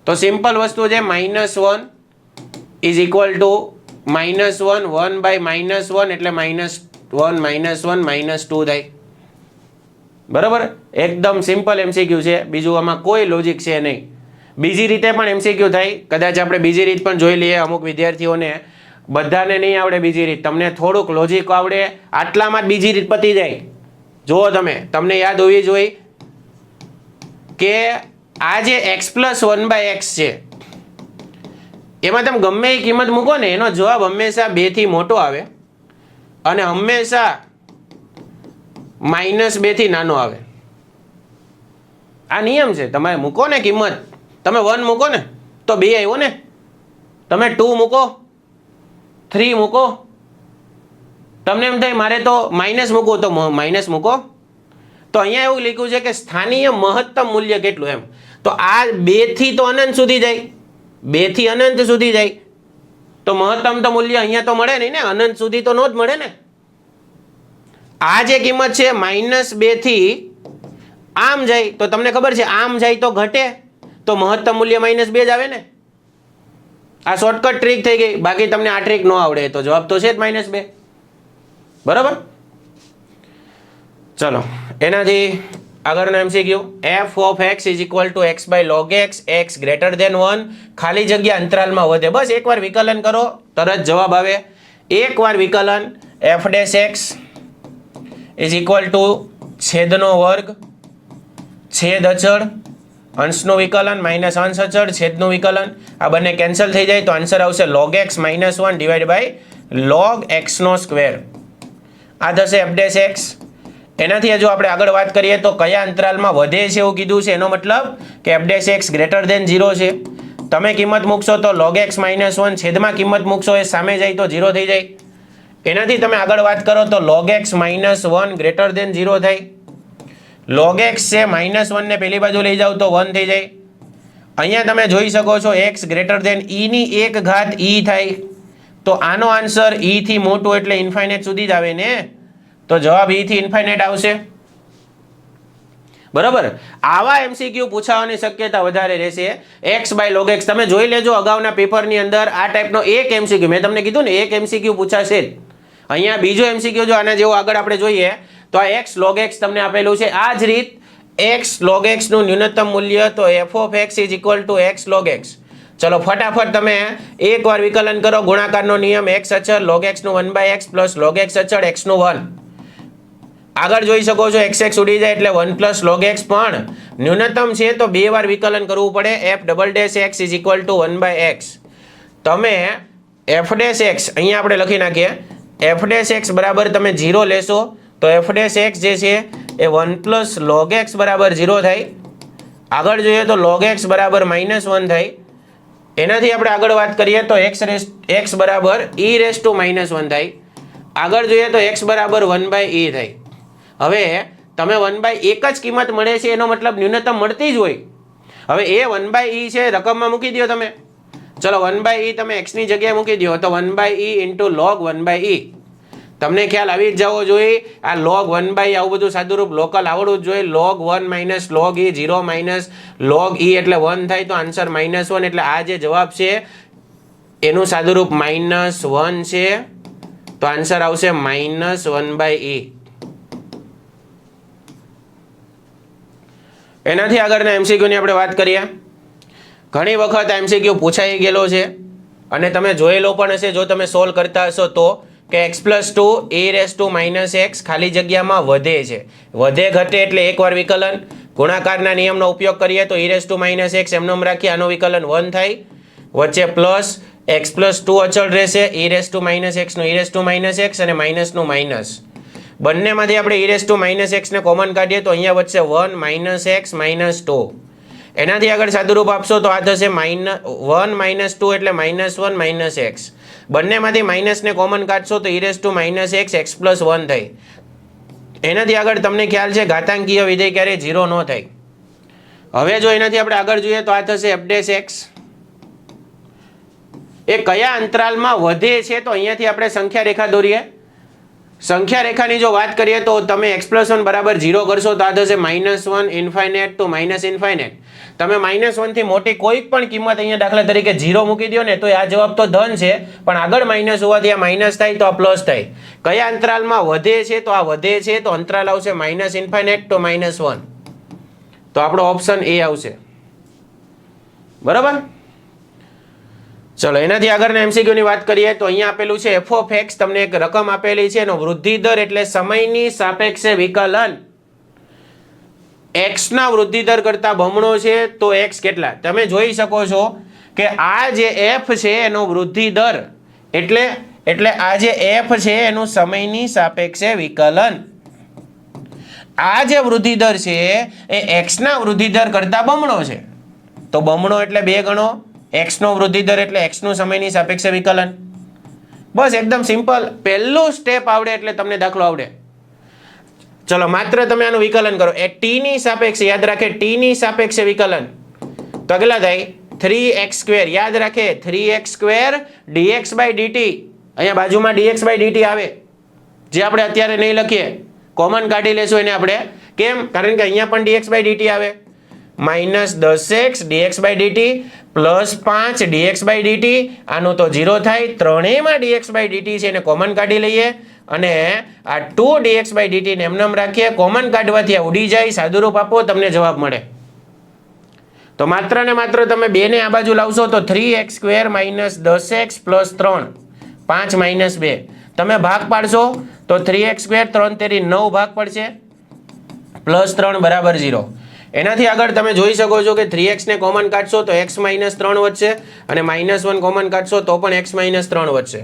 તો સિમ્પલ વસ્તુ છે -1 ઇઝ ઇક્વલ ટુ -1 1 બાય -1 એટલે -1 -2 થાય. બરાબર, એકદમ સિમ્પલ MCQ છે, બીજું આમાં કોઈ લોજિક છે નહીં. બીજી રીતે પણ MCQ થાય, કદાચ આપણે બીજી રીત પણ જોઈ લઈએ. અમુક વિદ્યાર્થીઓને બધાને નહીં આવડે બીજી રીત, તમને થોડુંક લોજિક આવડે આટલામાં જ બીજી રીત પતી જાય. જુઓ તમને યાદ હોવી જોઈએ કે આ જે x પ્લસ 1/x છે એમાં તમે ગમે એ કિંમત મૂકો ને એનો જવાબ હંમેશા 2 થી મોટો આવે અને હંમેશા -2 થી નાનો આવે. આ નિયમ છે. તમારે મૂકો ને કિંમત, તમે 1 મૂકો ને તો 2 આવ્યો ને, તમે 2 મૂકો 3 મૂકો, તમને એમ થાય મારે તો માઇનસ મૂકવું તો માઇનસ મૂકો. તો અહીંયા એવું લખ્યું છે કે સ્થાનીય મહત્તમ મૂલ્ય કેટલું એમ. તો આ 2 થી તો અનંત સુધી જાય, 2 થી અનંત સુધી જાય, તો મહત્તમ તો મૂલ્ય અહીંયા તો મળે નહીં ને, અનંત સુધી તો નો જ મળે ને. આ જે કિંમત છે -2 થી આમ જાય તો તમને ખબર છે આમ જાય તો ઘટે, તો મહત્તમ મૂલ્ય -2 જ આવે ને. આ શોર્ટકટ ટ્રીક થઈ ગઈ, બાકી તમને આ ટ્રીક ન આવડે તો જવાબ તો છે જ -2. બરાબર, ચલો એનાથી આગળનો MCQ, f of x is equal to x by log x, x greater than 1, ખાલી જગ્યા અંતરાલમાં વધે. બસ એકવાર વિકલન કરો તરત જવાબ આવે. એકવાર વિકલન f dash x is equal to છેદનો વર્ગ છેદ અચળ અંશનું વિકલન માઇનસ અંશ અચળ છેદનું વિકલન, આ બંને કેન્સલ થઈ જાય તો આન્સર આવશે log x -1 divide by log x નો સ્ક્વેર. આ થશે f dash x. એનાથી હજુ આપણે આગળ વાત કરીએ તો કયા અંતરાલમાં વધે છે એવું કીધું છે, એનો મતલબ કે f dash x greater than 0 છે. તમે કિંમત મૂકશો તો log x -1, છેદમાં કિંમત મૂકશો એ સામે જાય તો 0 થઈ જાય. એનાથી તમે આગળ વાત કરો તો log x -1 ગ્રેટર ધેન 0 થાય. log x છે -1 ને પેલી બાજુ લઈ જાવ તો 1 થઈ જાય. અહીંયા તમે જોઈ શકો છો x ગ્રેટર ધેન e ની 1 ઘાત e થાય. તો આનો આન્સર e થી મોટું એટલે ઇન્ફાઇનાઇટ સુધી જ આવે ને, તો જવાબ e થી ઇન્ફાઇનાઇટ આવશે. બરાબર, આવા MCQ પૂછાવાની શક્યતા વધારે રહેશે. x બાય log x તમે જોઈ લેજો અગાઉના પેપરની અંદર આ ટાઈપનો એક MCQ મેં તમને કીધું ને, એક MCQ પૂછાશે જ. અહીંયા બીજો MCQ જો આના જેવો આગળ આપણે જોઈએ તો આ x log x તમને આપેલું છે. આ જ રીત x log x નું ન્યૂનતમ મૂલ્ય તો f of x is equal to x log x. ચલો ફટાફટ તમે એકવાર વિકલન કરો, ગુણાકારનો નિયમ, x અચળ log x નું 1/x પ્લસ log x અચળ x નું 1. આગળ જોઈ શકો છો x ઉડી જાય એટલે 1 પ્લસ log x, પણ ન્યૂનતમ છે તો 2 વાર વિકલન કરવું પડે. f double dash x is equal to 1/x. તમે f ડેશ x અહીંયા આપણે લખી નાખીએ, f ડેશ x બરાબર તમે 0 લેશો તો f ડેશ x જે છે એ 1 પ્લસ log x બરાબર 0 થાય. આગળ જોઈએ તો log x બરાબર -1 થાય. એનાથી આપણે આગળ વાત કરીએ તો x બરાબર e રેસ ટુ -1 થાય. આગળ જોઈએ તો x બરાબર 1/e થાય. હવે તમે 1/1 જ કિંમત મળે છે એનો મતલબ ન્યૂનતમ મળતી જ હોય. હવે એ 1/e છે રકમમાં મૂકી દો તમે. ચલો 1/e તમે x ની જગ્યાએ મૂકી દો તો 1/e ઇન્ટુ log 1/e. તમને ખ્યાલ આવી જ જવો જોઈએ. આ log 1/e આવું બધું સાદુરૂપ લોકલ આવડવું જ જોઈએ. log 1 minus log e, 0 minus log e એટલે 1 થાય તો આન્સર -1. એટલે આ જે જવાબ છે એનું સાદુરૂપ -1 છે, તો આન્સર આવશે -1/e. એનાથી આગળના MCQ ની આપણે વાત કરીએ. ઘણી વખત MCQ પૂછાઈ ગયેલો છે અને તમે જોયેલો પણ હશે જો તમે સોલ્વ કરતા હશો તો, કે x + 2 e raise to -x ખાલી જગ્યામાં વધે છે. વધે ઘટે એટલે એકવાર વિકલન, ગુણાકારના નિયમનો ઉપયોગ કરીએ તો e રેસ ટુ -x એમનો રાખીએ, આનું વિકલન 1 થાય. વચ્ચે પ્લસ x + 2 અચળ રહેશે, e રેસ ટુ -x નું e રેસ ટુ -x અને માઇનસનું માઇનસ. બંનેમાંથી આપણે e raise two minus x ને કોમન કાઢીએ તો અહીંયા વધશે 1 માઇનસ એક્સ માઇનસ 2. એનાથી આગળ સાદુરૂપ આપશો તો આ થશે 1 માઇનસ 2 એટલે -1 માઇનસ એક્સ. બંનેમાંથી માઇનસ ને કોમન કાઢશો તો e raise two minus x x plus 1 થાય. એનાથી આગળ તમને ખ્યાલ છે ઘાતાંકીય વિધેય ક્યારેય 0 ન થાય. હવે જો એનાથી આપણે આગળ જોઈએ તો આ થશે f ડેશ x. એ કયા અંતરાલમાં વધે છે તો અહીંયાથી આપણે સંખ્યા રેખા દોરીએ. સંખ્યા રેખાની જો વાત કરીએ તો તમે x પ્લસ 1 બરાબર 0 કરશો તો આ થશે -1 ઇન્ફાઇનાઇટ ટુ માઇનસ ઇન્ફાઇનાઇટ. તમે -1 થી મોટી કોઈ પણ કિંમત અહીંયા દાખલા તરીકે 0 મૂકી દો ને તો આ જવાબ તો ધન છે, પણ આગળ માઇનસ હોવાથી આ માઇનસ થાય તો આ પ્લસ થાય. કયા અંતરાલમાં વધે છે તો આ વધે છે તો અંતરાલ આવશે -ઇન્ફાઇનાઇટ ટુ -1. તો આપણો ઓપ્શન એ આવશે. બરાબર. ચલો એનાથી આગળના MCQ ની વાત કરીએ તો અહીંયા આપેલું છે f of x. તમને એક રકમ આપેલી છે એનો વૃદ્ધિ દર એટલે સમયની સાપેક્ષે વિકલન x ના વૃદ્ધિ દર કરતા બમણો છે તો x કેટલા. તમે જોઈ શકો છો કે આ જે f છે એનો વૃદ્ધિ દર એટલે આ જે f છે એનું સમયની સાપેક્ષે વિકલન. આ જે વૃદ્ધિ દર છે એ x ના વૃદ્ધિ દર કરતા બમણો છે. તો બમણો એટલે 2 ગણો, x નો વૃદ્ધિ દર એટલે x નું સમયની સાપેક્ષે વિકલન. બસ એકદમ સિમ્પલ. પહેલું સ્ટેપ આવડે એટલે તમને દાખલો આવડે. ચલો માત્ર તમે આનું વિકલન કરો. એ t ની સાપેક્ષે યાદ રાખે, t ની સાપેક્ષે વિકલન તો કેટલા થાય 3x². યાદ રાખે 3x² dx/dt. અહીંયા બાજુમાં dx/dt આવે જે આપણે અત્યારે નહીં લખીએ, કોમન કાઢી લેશું એને આપણે. કેમ? કારણ કે અહીંયા પણ dx/dt આવે. -10x dx/dt plus 5 dx/dt. આનું તો 0 થાય. ત્રણેયમાં dx/dt છે એને કોમન કાઢી લઈએ અને આ 2 dx/dt ને એમનેમ રાખીએ. કોમન કાઢવાથી આ ઉડી જાય. સાદુરૂપ આપો તમને જવાબ મળે. તો માત્ર ને માત્ર તમે 2 ને આ બાજુ લાવશો તો 3x² -10x પ્લસ 3 5 -2. તમે ભાગ પાડશો તો 3x² 3 તેરી 9 ભાગ પડશે પ્લસ 3 બરાબર 0. એનાથી આગળ તમે જોઈ શકો છો કે 3x ને કોમન કાઢશો તો x -3 વધશે અને -1 કોમન કાઢશો તો પણ x -3 વધશે.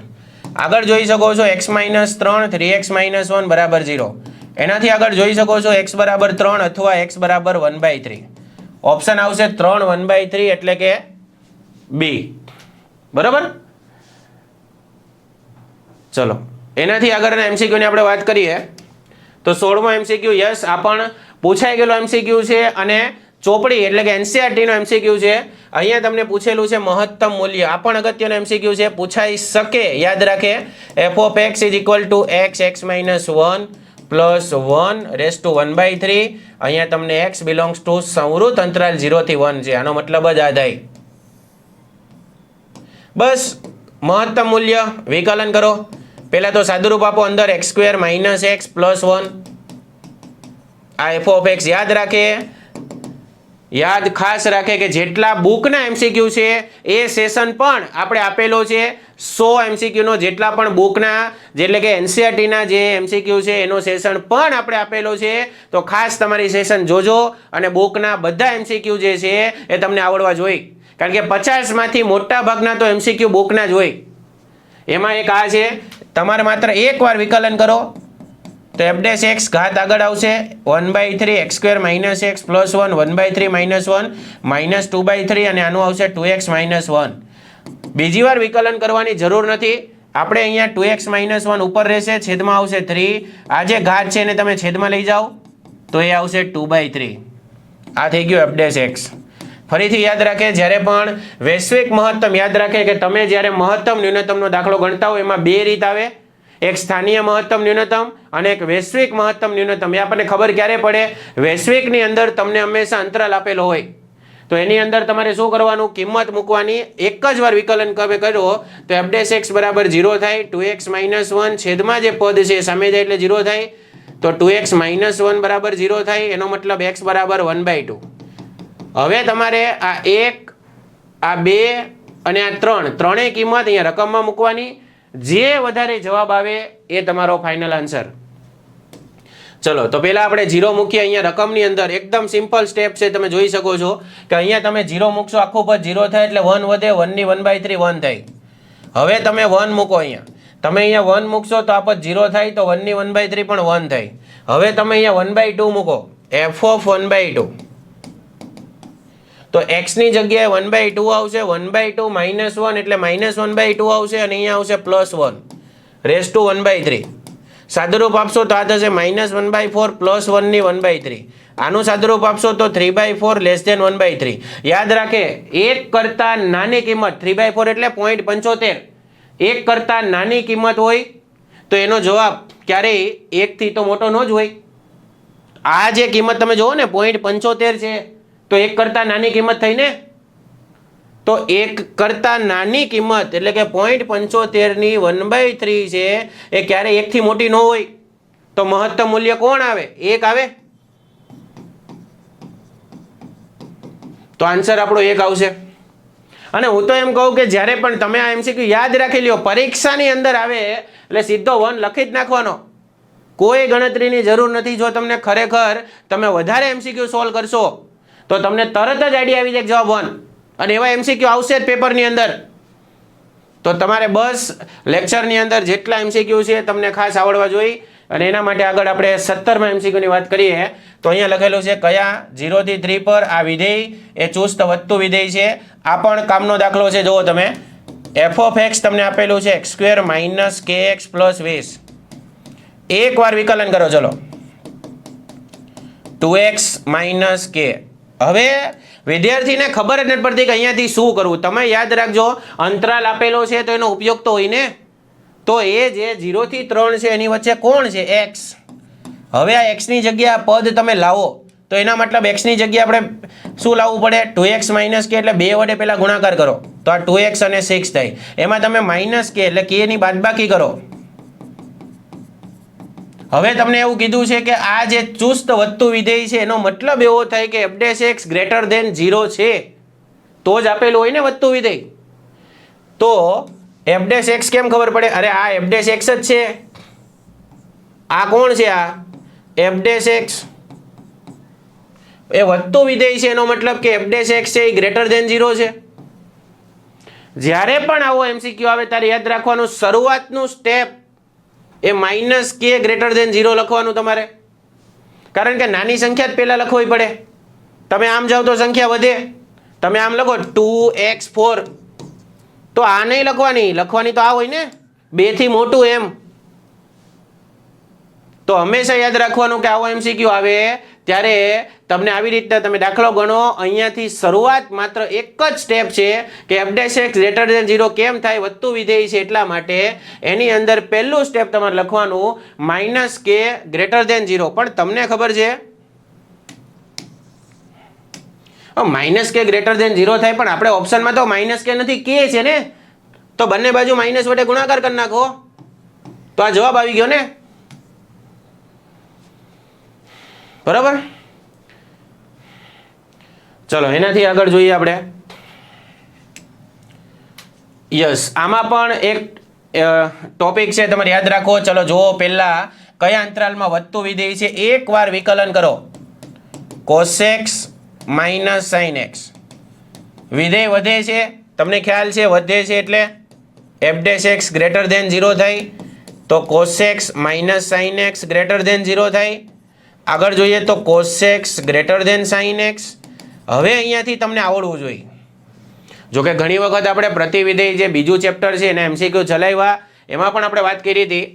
આગળ જોઈ શકો છો x -3 3x -1 બરાબર 0. એનાથી આગળ જોઈ શકો છો x બરાબર 3 અથવા x બરાબર 1/3. ઓપ્શન આવશે 3 1/3 એટલે કે B. બરાબર. ચલો એનાથી આગળના MCQ ની આપણે વાત કરીએ તો 16મો MCQ. યસ, આ પણ પૂછાઈ ગયેલો MCQ છે અને ચોપડી એટલે કે NCERT નો MCQ છે. અહીંયા તમને પૂછેલું છે મહત્તમ મૂલ્ય. આ પણ અગત્યનો MCQ છે, પૂછાઈ શકે. યાદ રાખે f of x is equal to x -1 plus 1 raise to 1/3. અહીંયા તમને x belongs to સંવૃત અંતરાલ 0 થી 1 છે. આનો મતલબ જ આ થાય. બસ મહત્તમ મૂલ્ય વિકલન કરો. પહેલા તો સાદુરૂપ આપો અંદર x² - x પ્લસ 1. આ f of x યાદ રાખે. યાદ ખાસ રાખે કે જેટલા બુકના MCQ છે એ સેશન પણ આપણે આપેલો છે. 100 MCQ નો જેટલા પણ બુકના એટલે કે NCERT ના જે MCQ છે એનો સેશન પણ આપણે આપેલો છે. તો ખાસ તમારી સેશન જોજો અને બુકના બધા MCQ જે છે એ તમને આવડવા જોઈએ. કારણ કે 50 માંથી મોટા ભાગના તો MCQ બુકના જ હોય. એમાં એક આ છે, તમારે માત્ર એકવાર વિકલન કરો તો f ડેશ x ઘાત આગળ આવશે 1/3 x² - x પ્લસ 1 1/3 -1 -2/3 અને આનું આવશે 2x - 1. બીજી વાર વિકલન કરવાની જરૂર નથી. આપણે અહીંયા 2x - 1 ઉપર રહેશે, છેદમાં આવશે 3. આ જે ઘાત છે એને તમે છેદમાં લઈ જાઓ તો એ આવશે 2/3. આ થઈ ગયું f ડેશ x. ફરીથી યાદ રાખે જ્યારે પણ વૈશ્વિક મહત્તમ યાદ રાખે કે તમે જ્યારે મહત્તમ ન્યૂનતમનો દાખલો ગણતા હો એમાં 2 રીત આવે. એક સ્થાનીય મહત્તમ ન્યૂનતમ અને એક વૈશ્વિક મહત્તમ ન્યૂનતમ. એ આપણને ખબર ક્યારે પડે? વૈશ્વિકની અંદર તમને હંમેશા અંતરાલ આપેલો હોય તો એની અંદર તમારે શું કરવાનું? કિંમત મૂકવાની. એક જ વાર વિકલન તમે કરો તો f ડેશ x બરાબર 0 થાય. 2x - 1 છેદમાં જે પદ છે સામે જાય એટલે 0 થાય. તો 2x - 1 બરાબર 0 થાય. એનો મતલબ x બરાબર 1/2. હવે તમારે આ 1 આ 2 અને આ 3 ત્રણેય કિંમત અહીંયા રકમમાં મૂકવાની. જે વધારે જવાબ આવે એ તમારો ફાઇનલ આન્સર. ચલો તો પહેલા આપણે 0 મૂકીએ અહીંયા રકમની અંદર. એકદમ સિમ્પલ સ્ટેપ છે. તમે જોઈ શકો છો કે અહીંયા તમે 0 મૂકશો આખું પદ 0 થાય એટલે 1 વધે. 1 ની 1/3 1 થાય. હવે તમે 1 મૂકો અહીંયા તમે અહીંયા 1 મૂકશો તો આ પદ 0 થાય, તો 1 ની 1/3 પણ 1 થાય. હવે તમે અહીંયા 1/2 મૂકો, f of 1/2, તો x ની જગ્યાએ 1/2 આવશે, 1/2 -1 એટલે -1/2 આવશે, અને અહીંયા આવશે +1 રેઝ ટુ 1/3. સાદુરૂપ આપશો તો આ થશે -1/4 + 1 ની 1/3. આનું સાદુરૂપ આપશો તો 3/4 લેસ ધેન 1/3. યાદ રાખે, 1 કરતા નાની કિંમત 3/4 એટલે 0.75, 1 કરતા નાની કિંમત હોય તો એનો જવાબ ક્યારેય 1 થી તો મોટો ન જ હોય. આ જે કિંમત તમે જોવો ને 0.75 છે, તો 1 કરતા નાની કિંમત થઈ ને, તો 1 કરતા નાની કિંમત એટલે કે 0.75 ની 1/3 છે એ ક્યારે 1 થી મોટી ન હોય. તો મહત્તમ મૂલ્ય કોણ આવે? 1 આવે. તો આન્સર આપણો 1 આવશે. અને હું તો એમ કહું કે જ્યારે પણ તમે આ MCQ યાદ રાખી લ્યો, પરીક્ષાની અંદર આવે એટલે સીધો 1 લખી જ નાખવાનો, કોઈ ગણતરીની જરૂર નથી. જો તમને ખરેખર તમે વધારે MCQ સોલ્વ કરશો તો તમને તરત જ આઈડિયા આવી જાય જવાબ 1, અને એવા MCQ આવશે જ પેપરની અંદર. તો તમારે બસ લેક્ચરની અંદર જેટલા MCQ છે તમને ખાસ આવડવા જોઈએ. અને એના માટે આગળ આપણે 17માં MCQ ની વાત કરીએ તો અહીંયા લખેલું છે કયા 0 થી 3 પર આ વિધેય એ ચુસ્ત વધતું વિધેય છે. આ પણ કામનો દાખલો છે. જુઓ તમે, f of x તમને આપેલું છે x² - kx + 20. એકવાર વિકલન કરો, ચલો 2x - k. હવે વિદ્યાર્થીને ખબર જ નથી પડતી કે અહીંયાથી શું કરવું. તમે યાદ રાખજો, અંતરાલ આપેલો છે તો એનો ઉપયોગ તો હોય ને. તો એ જે 0 થી 3 છે એની વચ્ચે કોણ છે? x. હવે આ x ની જગ્યાએ આ પદ તમે લાવો તો એના મતલબ x ની જગ્યાએ આપણે શું લાવવું પડે? 2x - k એટલે 2 વડે પહેલા ગુણાકાર કરો તો આ 2x અને 6 થાય. એમાં તમે -k એટલે k ની બાદબાકી કરો. હવે તમને એવું કીધું છે કે આ જે ચુસ્ત વધતું વિધેય છે એનો મતલબ એવો થાય કે f' > 0 છે તો જ આપેલું હોય ને વધતું વિધેય. તો f' કેમ ખબર પડે? અરે આ f' જ છે. આ કોણ છે? આ f' એ વધતું વિધેય છે, એનો મતલબ કે f' છે એ > 0 છે. જ્યારે પણ આવો MCQ આવે ત્યારે યાદ રાખવાનું, શરૂઆતનું સ્ટેપ એ -k > 0 લખવાનું તમારે. કારણ કે નાની સંખ્યા જ પહેલા લખવી પડે. તમે આમ જાઓ તો સંખ્યા વધે. તમે આમ લખો 2x4, તો આ નહીં લખવાની તો આ હોય ને 2 થી મોટું એમ. તો હંમેશા યાદ રાખવાનું કે આવો MCQ આવે ત્યારે તમને આવી રીતના તમે દાખલો ગણો. અહીંયાથી શરૂઆત માત્ર એક જ સ્ટેપ છે કે f' > 0 કેમ થાય? વધતું વિધેય છે એટલા માટે. એની અંદર પહેલું સ્ટેપ તમારે લખવાનું -k > 0. પણ તમને ખબર છે -k > 0 થાય, પણ આપણે ઓપ્શનમાં તો -k નથી, k છે ને. તો બંને બાજુ માઇનસ વડે ગુણાકાર કરી નાખો તો આ જવાબ આવી ગયો ને. બરાબર? ચલો એનાથી આગળ જોઈએ આપણે. યસ, આમાં પણ એક ટોપિક છે, તમારે યાદ રાખો. ચલો જુઓ, પહેલા કયા અંતરાલમાં વધતું વિધેય છે એકવાર વિકલન કરો. cos x - sin x. વિધેય વધે છે, તમને ખ્યાલ છે વધે છે એટલે f' > 0 થાય, તો cos x - sin x > 0 થાય. આગળ જોઈએ તો cos x > sin x. હવે અહીંયાથી તમને આવડવું જોઈએ. જોકે ઘણી વખત આપણે પ્રતિવિધેય જે બીજું ચેપ્ટર છે એને MCQ ચલાવ્યા, એમાં પણ આપણે વાત કરી હતી.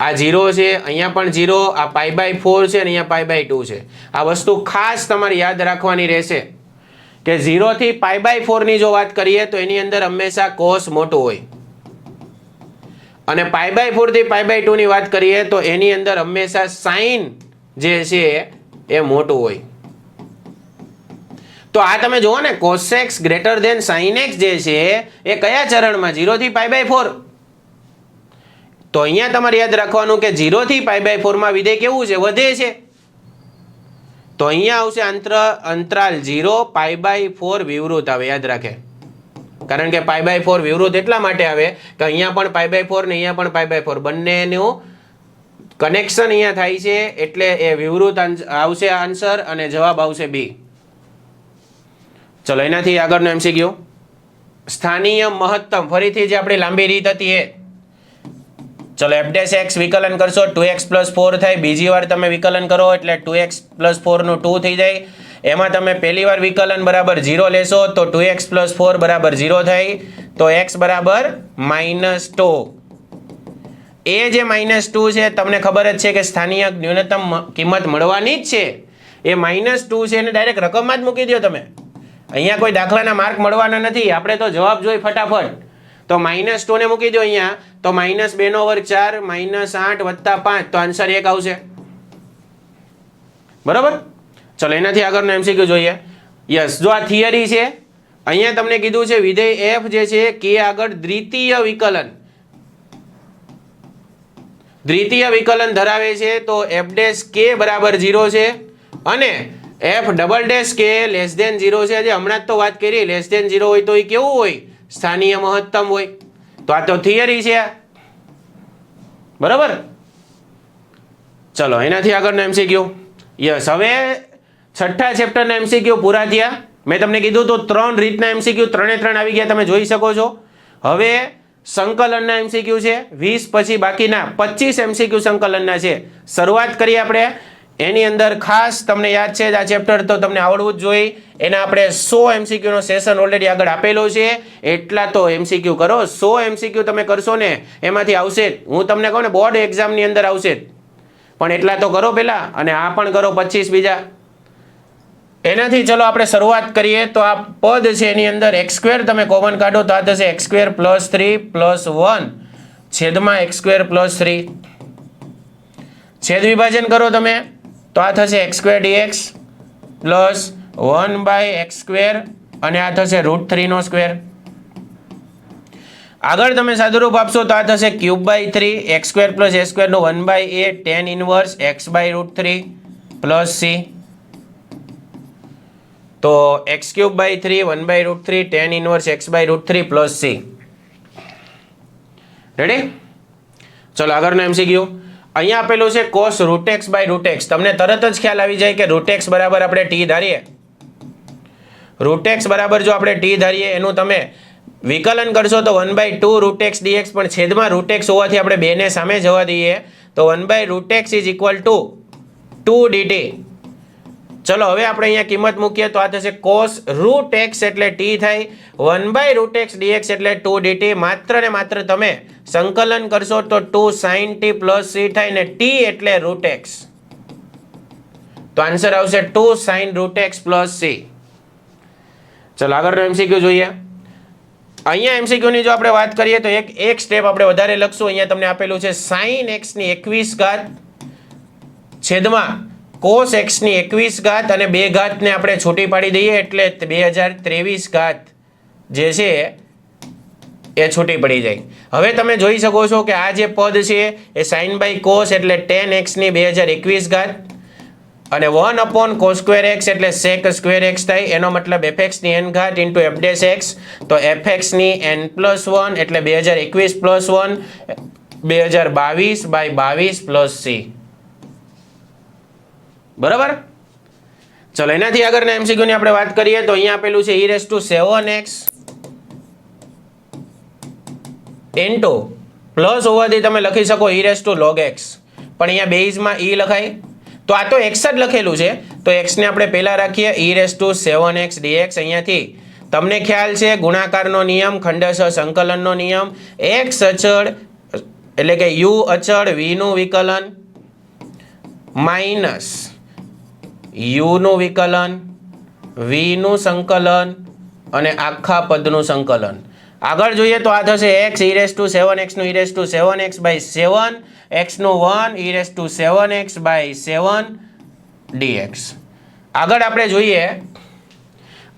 આ 0 છે, અહીંયા પણ 0, આ π/4 છે અને અહીંયા π/2 છે. આ વસ્તુ ખાસ તમારે યાદ રાખવાની રહેશે કે 0 થી π/4 ની જો વાત કરીએ તો એની અંદર હંમેશા cos મોટું હોય, અને π/4 થી π/2 ની વાત કરીએ તો એની અંદર હંમેશા sin જે છે એ મોટું હોય. તો આ તમે જુઓ ને, cos x > sin x જે છે એ કયા ચરણમાં? 0 થી π/4. તો અહીંયા તમારે યાદ રાખવાનું કે 0 થી π/4 માં વિધેય કેવું છે? વધે છે. તો અહીંયા આવશે અંતરાલ 0 π/4 વિવૃત આવે. યાદ રાખે, કારણ કે π/4 વિવૃત એટલા માટે આવે કે અહીંયા પણ π/4 ને અહીંયા પણ π/4 બંનેનું કનેક્શન અહીંયા થાય છે, એટલે એ વિવૃત આવશે આન્સર અને જવાબ આવશે B. ચલો એનાથી આગળનો MCQ. સ્થાનીય મહત્તમ, ફરીથી જે આપણી લાંબી રીત હતી એ. ચલો એફ ડેશ એક્સ વિકલન કરશો 2x + 4 થાય. બીજી વાર તમે વિકલન કરો એટલે 2x + 4 નું 2 થઈ જાય. એમાં તમે પહેલી વાર વિકલન બરાબર 0 લેશો તો 2x + 4 બરાબર 0 થાય. તો x બરાબર -2. એ જે -2 છે તમને ખબર જ છે કે સ્થાનિય ન્યૂનતમ કિંમત મળવાની જ છે. એ -2 છે એને ડાયરેક્ટ રકમમાં જ મૂકી દો તમે. અહીંયા કોઈ દાખલાના માર્ક મળવાના નથી. આપણે તો જવાબ જોઈ ફટાફટ. તો -2 ને મૂકી દો અહીંયા. તો -2/4 -8 + 5 તો આન્સર 1 આવશે. બરોબર. ચલો એનાથી આગળનો MCQ જોઈએ. યસ, જો આ થિયરી છે. અહીંયા તમને કીધું છે વિધેય f જે છે કે આગળ દ્વિતીય વિકલન ધરાવે છે. તો f' k બરાબર 0 છે અને f" k લેસ ધેન 0 છે. જે હમણાં જ તો વાત કરી, લેસ ધેન 0 હોય તો એ કેવું હોય? સ્થાનીય મહત્તમ હોય. તો આ તો થિયરી છે. બરાબર. ચલો એનાથી આગળનો MCQ. યસ, હવે છઠ્ઠા ચેપ્ટરના MCQ પૂરા થયા. મેં તમને કીધું તો 3 રીતના MCQ 3 આવી ગયા, તમે જોઈ શકો છો. હવે સંકલનના MCQ છે 20, પછી બાકીના 25 MCQ સંકલનના છે. શરૂઆત કરીએ આપણે. એની અંદર ખાસ તમને યાદ છે આ ચેપ્ટર તો તમને આવડવું જ જોઈએ. એના આપણે 100 MCQ નો સેશન ઓલરેડી આગળ આપેલો છે. એટલા તો MCQ કરો. 100 MCQ તમે કરશો ને એમાંથી આવશે. હું તમને કહું ને બોર્ડ એક્ઝામની અંદર આવશે, પણ એટલા તો કરો પહેલા, અને આ પણ કરો 25 બીજા. એનાથી ચલો આપણે શરૂઆત કરીએ. તો આ પદ છે એની અંદર x² તમે કોમન કાઢો તો આ થશે x² + 3 + 1 છેદમાં x² + 3. છેદ વિભાજન કરો તમે તો આ થશે x² dx પ્લસ 1/x² અને આ થશે √3². આગળ તમે સાદુરૂપ આપશો તો આ થશે ³ / 3 x² + a² નો 1/a tan inverse x/√3 plus c. તો x³ / 3 1/√3 tan inverse x/√3 plus c. Ready? ચલો આગળનો MCQ. અહીંયા આપેલું છે cos √x/√x. તમને તરત જ ખ્યાલ આવી જાય કે √x બરાબર આપણે t ધારીએ. √x બરાબર જો આપણે t ધારીએ એનું તમે વિકલન કરશો તો 1/2 √x dx, પણ છેદમાં √x હોવાથી આપણે 2 ને સામે જવા દઈએ તો 1/√x = 2 dt. ચલો હવે આપણે અહીંયા કિંમત મૂકીએ તો આ થશે cos √x એટલે t થાય, 1/√x dx એટલે 2 dt. માત્ર ને માત્ર તમે સંકલન કરશો તો 2 sin t + c થાય ને t એટલે √x. તો આન્સર આવશે 2 sin √x + c. ચલો આગળનો MCQ જોઈએ. અહીંયા MCQ ની જો આપણે વાત કરીએ તો એક સ્ટેપ આપણે વધારે લખશું. અહીંયા તમને આપેલું છે sin x ની 21 છેદમાં cos x ની 21 અને 2 ને આપણે છૂટી પાડી દઈએ એટલે 2023 જે છે એ છૂટી પડી જાય. હવે તમે જોઈ શકો છો કે આ જે પદ છે એ sin by cos એટલે tan x ની 2021 અને 1/cos² x એટલે sec² x થાય. એનો મતલબ fx ની n ઘાત into f' x. તો fx ની n+1 એટલે 2021 + 1 2022/22 પ્લસ c. બરાબર. ચલો એનાથી આગળના MCQ ની આપણે વાત કરીએ તો અહીંયા આપેલું છે e7x into પ્લસ હોવાથી તમે લખી શકો e log x, પણ અહીંયા બેઝમાં e લખાય તો આ તો x જ લખેલું છે. તો x ને આપણે પહેલા રાખીએ e7x dx. અહીંયાથી તમને ખ્યાલ છે ગુણાકારનો નિયમ, ખંડશઃ સંકલનનો નિયમ. x અચળ એટલે કે u અચળ v નું વિકલન માઇનસ u નું વિકલન, v નું સંકલન અને આખા પદનું સંકલન. આગળ જોઈએ તો આ થશે x e7x નું e7x/7 x નું 1 e7x/7 dx. આગળ આપણે જોઈએ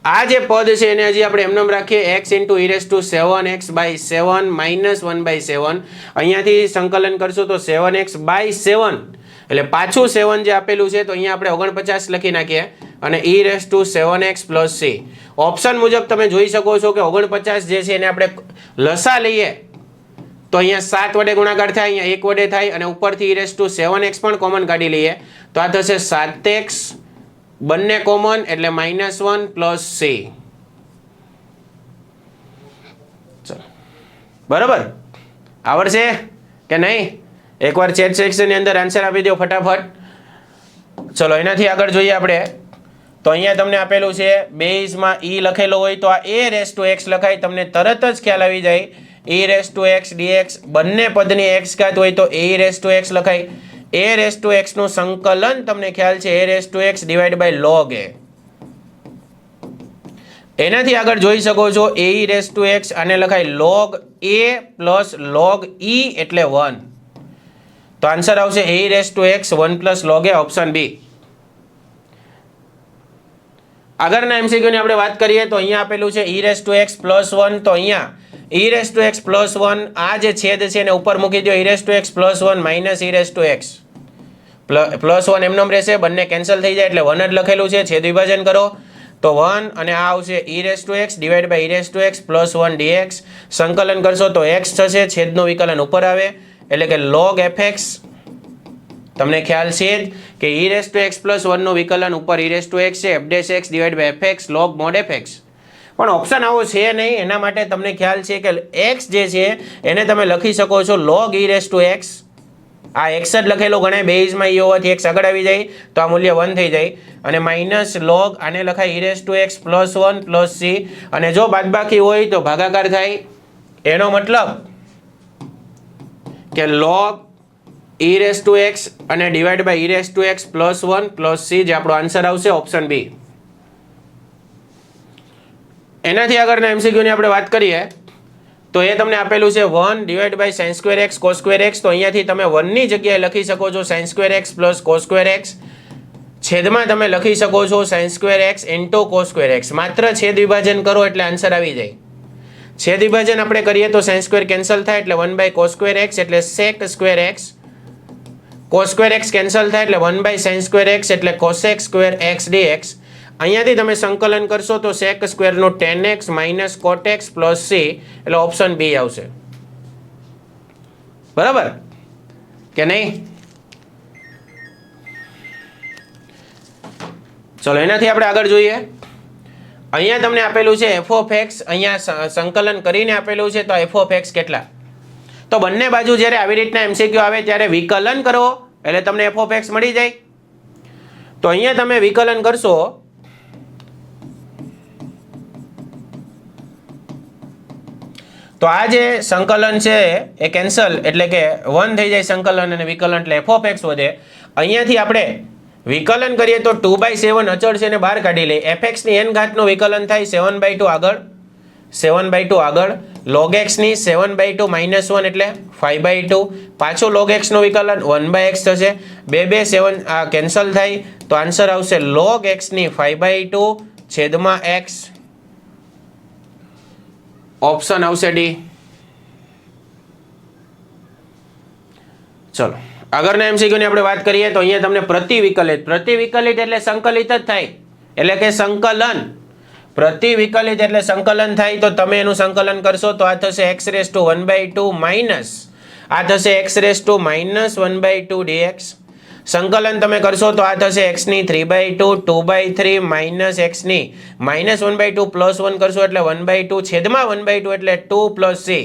આ જે પદ છે એને હજી આપણે એમનેમ રાખીએ x e7x/7 -1/7. અહીંયાથી સંકલન કરશું તો 7x/7 એટલે પાછું 7 જે આપેલું છે તો અહીંયા આપણે 49 લખી નાખીએ અને e7x + c. ઓપ્શન મુજબ તમે જોઈ શકો છો કે 49 જે છે એને આપણે લસા લઈએ તો અહીંયા 7 વડે ગુણાકાર થાય, અહીંયા 1 વડે થાય અને ઉપરથી e7x પણ કોમન કાઢી લઈએ તો આ થશે 7x, બંને કોમન એટલે -1 + c. ચલો બરાબર આવડશે કે નહીં એકવાર ચેટ સેક્શનની અંદર આન્સર આપી દો ફટાફટ. ચલો એનાથી આગળ જોઈએ આપણે તો અહીંયા તમને આપેલું છે બેઝમાં ઈ લખેલો હોય તો આ a રેસ ટુ x લખાય તમને તરત જ ખ્યાલ આવી જાય e raise to x dx બંને પદની x ઘાત હોય તો a રેસ ટુ x લખાય. a રેસ ટુ x નું સંકલન તમને ખ્યાલ છે a raise to x divide by log a. એનાથી આગળ જોઈ શકો છો a રેસ ટુ x આને લખાય log a plus log e એટલે 1 તો આન્સર આવશે a raise to x 1 plus log a option B. આગળના MCQ ની આપણે વાત કરીએ તો અહીંયા આપેલું છે e raise to x plus 1 તો અહીંયા e raise to x plus 1 આ જે છેદ છે એને ઉપર મૂકી દો e raise to x plus 1 minus e raise to x plus 1 એમનેમ રહેશે બંને કેન્સલ થઈ જાય એટલે 1 જ લખેલું છે છેદ વિભાજન કરો તો 1 અને આ આવશે e raise to x divide by e raise to x plus 1 dx સંકલન કરશો તો x થશે છેદનું વિકલન ઉપર આવે એટલે કે log fx તમને ખ્યાલ છે કે e raise to x plus 1 નું વિકલન ઉપર e રેસ ટુ x છે f dash x divide by fx log mod fx પણ ઓપ્શન આવો છે નહીં એના માટે તમને ખ્યાલ છે કે x જે છે એને તમે લખી શકો છો log e raise to x આ x જ લખેલો ગણાય બેઝમાં e હોવાથી x આગળ આવી જાય તો આ મૂલ્ય 1 થઈ જાય અને માઇનસ log આને લખાય e raise to x plus 1 plus c અને જો બાદબાકી હોય તો ભાગાકાર થાય એનો મતલબ કે log e raise to x અને divide by e raise to x plus 1 plus c જે આપણો આન્સર આવશે ઓપ્શન બી. એનાથી આગળના MCQ ની આપણે વાત કરીએ તો એ તમને આપેલું છે 1 divide by sine square x cos square x તો અહીંયાથી તમે 1 ની જગ્યાએ લખી શકો છો sign square x plus cos square x છેદમાં તમે લખી શકો છો sign square x into cos square x માત્ર છેદ વિભાજન કરો એટલે આન્સર આવી જાય. છેદ વિભાજન આપણે કરીએ તો સાઇન સ્ક્વેર કેન્સલ થાય એટલે 1 બાય કોસ સ્ક્વેર x એટલે sec square x cos square x cancel થાય એટલે 1 બાય સાઇન સ્ક્વેર x એટલે કોસેક સ્ક્વેર x dx અહીંયાથી તમે સંકલન કરશો તો સેક સ્ક્વેરનું tan x minus cot x plus c એટલે ઓપ્શન બી આવશે. બરાબર કે નહીં? ચલો એનાથી આપણે આગળ જોઈએ અહીંયા તમને આપેલું છે f of x અહીંયા સંકલન કરીને આપેલું છે તો f of x કેટલા તો બંને બાજુ જ્યારે આવી રીતના MCQ આવે ત્યારે વિકલન કરો એટલે તમને f of x મળી જાય. તો અહીંયા તમે વિકલન કરશો તો આ જે સંકલન છે એ કેન્સલ એટલે કે 1 થઈ જાય સંકલન અને વિકલન એટલે f of x વધે. અહીંયાથી આપણે વિકલન કરીએ તો 2/7 અચળ છે ને બહાર કાઢી લઈએ fx ની n ઘાતનું વિકલન થાય 7/2 આગળ 7/2 આગળ log x ની 7/2 -1 એટલે 5/2 પાછું log x નું વિકલન 1/x થશે 2 7 આ કેન્સલ થાય તો આન્સર આવશે log x ની 5/2 છેદમાં x ઓપ્શન આવશે ડી. ચલો આગળના MCQ ની આપણે વાત કરીએ તો અહીંયા તમને પ્રતિવિકલિત એટલે સંકલિત જ થાય એટલે કે સંકલન પ્રતિવિકલિત એટલે સંકલન થાય તો તમે એનું સંકલન કરશો તો આ થશે x રેસ ટુ 1/2 માઇનસ આ થશે x રેસ ટુ -1/2 dx સંકલન તમે કરશો તો આ થશે x ની 3/2 2/3 માઇનસ x ની -1/2 પ્લસ 1 કરશો એટલે 1/2 છેદમાં 1/2 એટલે 2 પ્લસ c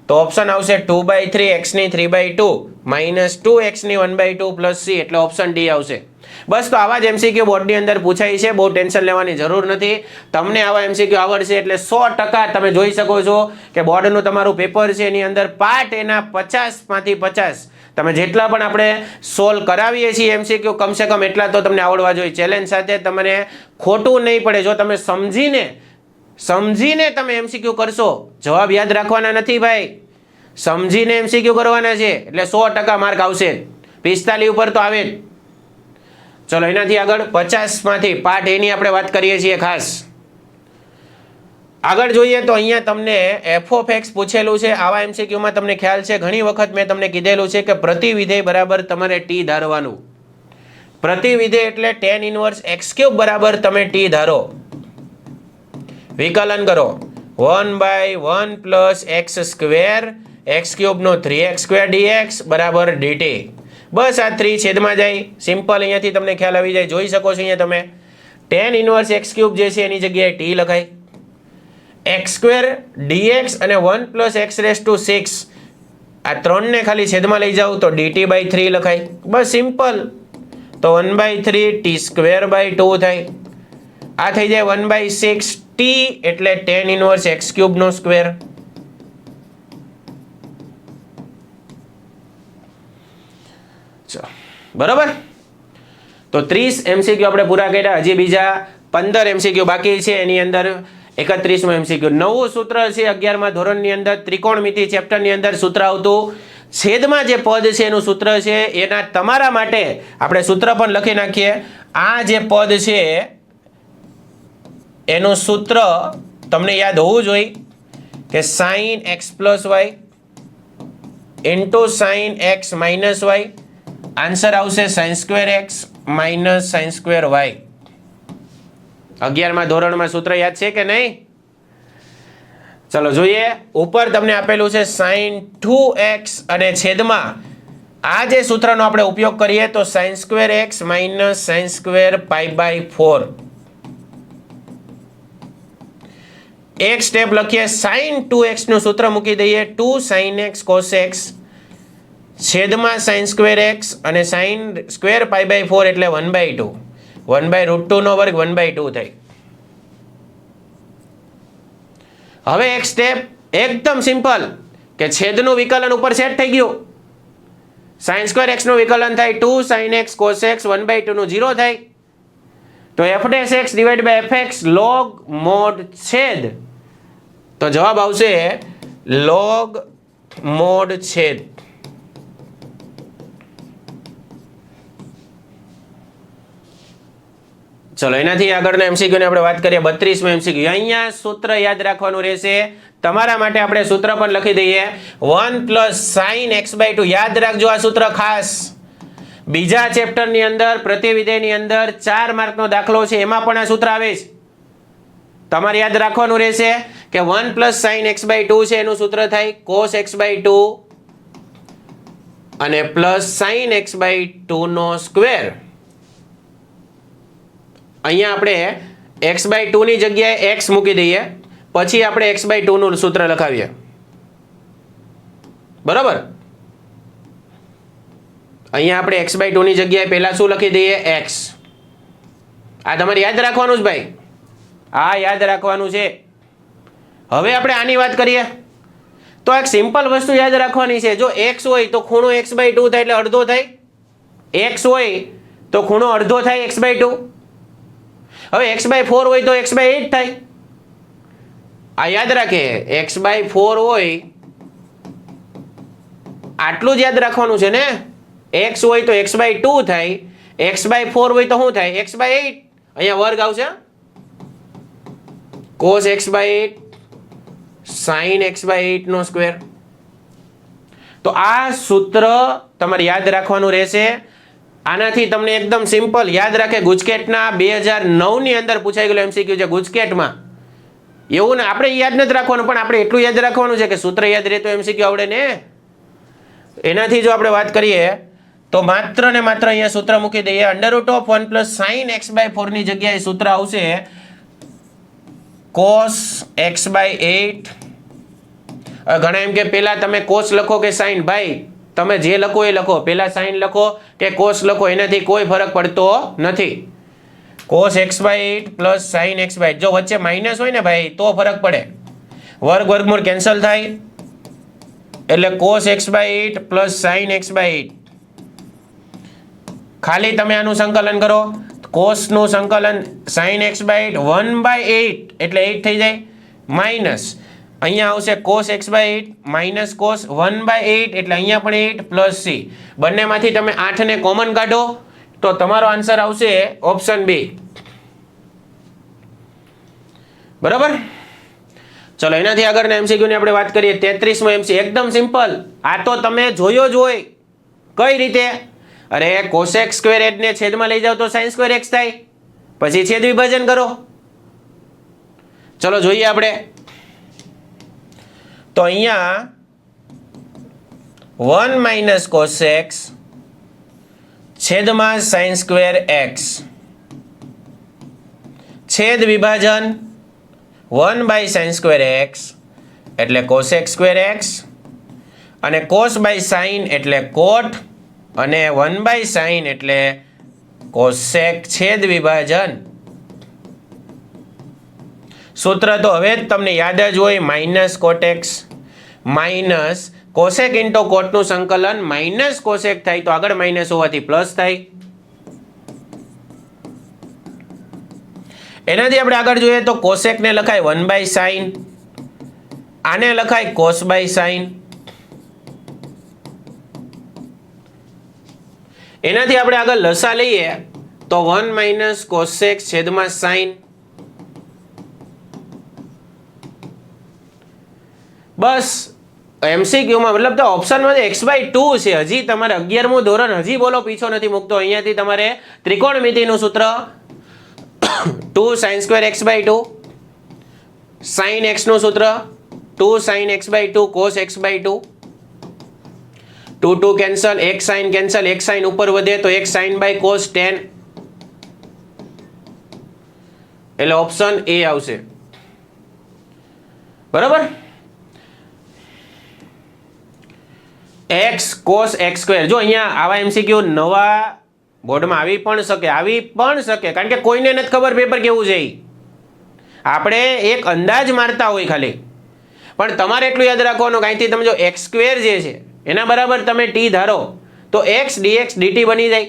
તો ઓપ્શન આવશે 2/3 x ની 3/2 માઇનસ 2x ની 1/2 પ્લસ c એટલે ઓપ્શન ડી આવશે. બસ તો આવા જ MCQ બોર્ડની અંદર પૂછાય છે બહુ ટેન્શન લેવાની જરૂર નથી. તમને આવા MCQ આવડશે એટલે 100% તમે જોઈ શકો છો કે બોર્ડનું તમારું પેપર છે એની અંદર પાર્ટ એના 50 માંથી 50 તમે જેટલા પણ આપણે સોલ્વ કરાવીએ છીએ MCQ કમસે કમ એટલા તો તમને આવડવા જોઈએ. ચેલેન્જ સાથે તમને ખોટું નહીં પડે જો તમે સમજીને તમે MCQ કરશો જવાબ યાદ રાખવાના નથી ભાઈ સમજીને MCQ કરવાના છે એટલે 100% માર્ક આવશે 45 ઉપર તો આવે જ. ચલો એનાથી આગળ 50 માંથી પાર્ટ એ ની આપણે વાત કરીએ છીએ ખાસ. આગળ જોઈએ તો અહીંયા તમને f of x પૂછેલું છે આવા MCQ માં તમને ખ્યાલ છે ઘણી વખત મેં તમને કીધેલું છે કે પ્રતિવિધેય બરાબર તમારે t ધારવાનું. પ્રતિવિધેય એટલે tan ઇન્વર્સ x³ બરાબર તમે t ધારો વિકલન કરો 1/1 પ્લસ x² x³ નો 3x² dx બરાબર dt બસ આ 3 છેદમાં જાય સિમ્પલ અહીંયાથી તમને ખ્યાલ આવી જાય જોઈ શકો છો અહીંયા તમે tan ઇન્વર્સ x³ જે છે એની જગ્યાએ t લખાય એક્સ સ્ક્વેર ડીએક્સ અને 1 પ્લસ એક્સ રેસ ટુ 6 આ ત્રણને ખાલી છેદમાં લઈ જાઉં તો dt બાય 3 લખાય. બસ સિમ્પલ. તો 1/3 ટી સ્ક્વેર બાય 2 થાય. આ થઈ જાય 1/6 ટી એટલે tan ઇનવર્સ એક્સ ક્યુબ નો સ્ક્વેર. બરોબર. તો 30 MCQ આપણે પૂરા કર્યા. હજી બીજા 15 MCQ બાકી છે. એની અંદર 31મો MCQ. નવું સૂત્ર છે 11મા ધોરણની અંદર ત્રિકોણમિતિ ચેપ્ટરની અંદર સૂત્ર આવતું છેદમાં જે પદ છે એનું સૂત્ર છે. એના તમારા માટે આપણે સૂત્ર પણ લખી નાખીએ. આ જે પદ છે એનું સૂત્ર તમને યાદ હોવું જોઈએ કે sin x plus y into sin x minus y. Answer આવશે sin square x minus sin square y. 11મા ધોરણમાં સૂત્ર યાદ છે કે નહીં? ચલો જોઈએ. ઉપર તમને આપેલું છે sin 2x અને છેદમાં આ જે સૂત્રનો આપણે ઉપયોગ કરીએ તો sin square x minus sin square pi by 4. એક સ્ટેપ લખીએ. sin 2x નું સૂત્ર મૂકી દઈએ 2 sin x cos x છેદમાં sin square x અને sin square pi by 4 એટલે 1/2. 1/√2 નો વર્ગ 1/2 થાય. હવે એક સ્ટેપ એકદમ સિમ્પલ કે છેદનું વિકલન ઉપર સેટ થઈ ગયું. sin square x નું વિકલન થાય 2 sin x cos x 1/2 નું 0 થાય. તો f' x divide by fx log mod છેદ. તો જવાબ આવશે log mod છેદ. ચલો એનાથી આગળના MCQ ની આપણે વાત કરીએ. 32મો MCQ. અહીંયા સૂત્ર યાદ રાખવાનું રહેશે. તમારા માટે આપણે સૂત્ર પણ લખી દઈએ 1 પ્લસ sin x/2. યાદ રાખજો આ સૂત્ર ખાસ. બીજા ચેપ્ટરની અંદર પ્રતિવિધેયની અંદર 4 માર્કનો દાખલો છે એમાં પણ આ સૂત્ર આવે છે. તમારે યાદ રાખવાનું રહેશે કે 1 પ્લસ sin x/2 છે એનું સૂત્ર થાય cos x/2 અને પ્લસ sin x/2 નો સ્ક્વેર. અહીંયા આપણે x/2 ની જગ્યાએ x મૂકી દઈએ પછી આપણે x/2 નું સૂત્ર લખાવીએ. બરાબર. અહીંયા આપણે x/2 ની જગ્યાએ પહેલા શું લખી દઈએ x. આ તમારે યાદ રાખવાનું છે ભાઈ. આ યાદ રાખવાનું છે. હવે આપણે આની વાત કરીએ તો એક સિમ્પલ વસ્તુ યાદ રાખવાની છે. જો x હોય તો ખૂણો x/2 થાય એટલે અડધો થાય. x હોય તો ખૂણો અડધો થાય x/2. હવે x/4 હોય તો x/8 થાય. આ યાદ રાખે x/4 હોય આટલું જ યાદ રાખવાનું છે ને. x હોય તો x/2 થાય. x/4 હોય તો શું થાય x/8. અહીંયા વર્ગ આવશે cos x/8 sin x/8 નો સ્ક્વેર. તો આ સૂત્ર તમારે યાદ રાખવાનું રહેશે. આનાથી તમને એકદમ સિમ્પલ યાદ રાખે. ગુજકેટના 2009 ની અંદર પૂછાઈ ગયેલું MCQ છે ગુજકેટમાં. એવું ને આપણે યાદ નથી રાખવાનું પણ આપણે એટલું યાદ રાખવાનું છે કે સૂત્ર યાદ રહે તો MCQ આવડે ને. એનાથી જો આપણે વાત કરીએ તો માત્ર ને માત્ર અહીંયા સૂત્ર મૂકી દઈએ √1 પ્લસ sin x/4 ની જગ્યાએ સૂત્ર આવશે cos x/8. ઘણા એમ કે પેલા તમે cos લખો કે sin. ભાઈ તમે જે લખો એ લખો. પેલા sin લખો કે cos લખો એનાથી કોઈ ફરક પડતો નથી. cos x/8 plus sin x/8. જો વચ્ચે માઇનસ હોય ને ભાઈ તો ફરક પડે. વર્ગ વર્ગમૂળ કેન્સલ થાય એટલે cos x/8 plus sin x/8. ખાલી તમે આનું સંકલન કરો. cos નું સંકલન sin x/8 1/8 એટલે 8 થઈ જાય માઇનસ અહીંયા આવશે cos x/8 માઇનસ cos 1/8 એટલે અહીંયા પણ 8 પ્લસ c. બંનેમાંથી તમે 8 ને કોમન કાઢો તો તમારો આન્સર આવશે ઓપ્શન બી. બરાબર. ચલો એનાથી આગળના MCQ ની આપણે વાત કરીએ. 33મો MCQ એકદમ સિમ્પલ. આ તો તમે જોયો જ હોય. કઈ રીતે? અરે cosec સ્ક્વેર ને છેદમાં લઈ જાવ તો sin સ્ક્વેર x થાય. પછી છેદ વિભાજન કરો. ચલો જોઈએ આપણે. તો અહીંયા 1 માઇનસ cosec છેદમાં sin સ્ક્વેર x છેદ વિભાજન 1/sin² x એટલે cosec² x અને cos/sin એટલે cot અને 1/sin એટલે cosec છેદ વિભાજન. સૂત્ર તો હવે જ તમને યાદ જ હોય, માઇનસ કોટેx માઇનસ કોસેક ઇન્ટુ કોટનું સંકલન માઇનસ કોસેક થાય તો આગળ માઇનસ હોવાથી પ્લસ થાય. એનાથી આપણે આગળ જોઈએ તો કોસેકને લખાય 1/sin, આને લખાય cos/sin. એનાથી આપણે આગળ લસા લઈએ તો 1 - cosec છેદમાં sin. બસ એમસીક્યુમાં મતલબ તો ઓપ્શનમાં x/2 છે. હજી તમારે 11મું ધોરણ હજી બોલો પીછો નથી મૂકતો. અહીંયાથી તમારે ત્રિકોણમિતિનું સૂત્ર 2sin² x/2, sin x નું સૂત્ર 2sin x/2 cos x/2, 2 cancel, 1 sin cancel, 1 sin ઉપર વધે તો 1 sin/cos tan, એટલે ઓપ્શન એ આવશે. બરાબર. x cos x². જો અહીંયા આવા એમસીક્યુ નવા બોર્ડમાં આવી પણ શકે કારણ કે કોઈને નથી ખબર પેપર કેવું છે. આપણે એક અંદાજ મારતા હોય ખાલી, પણ તમારે એટલું યાદ રાખવાનું કે અહીંથી તમે જો x² જે છે એના બરાબર તમે t ધારો તો x dx dt બની જાય.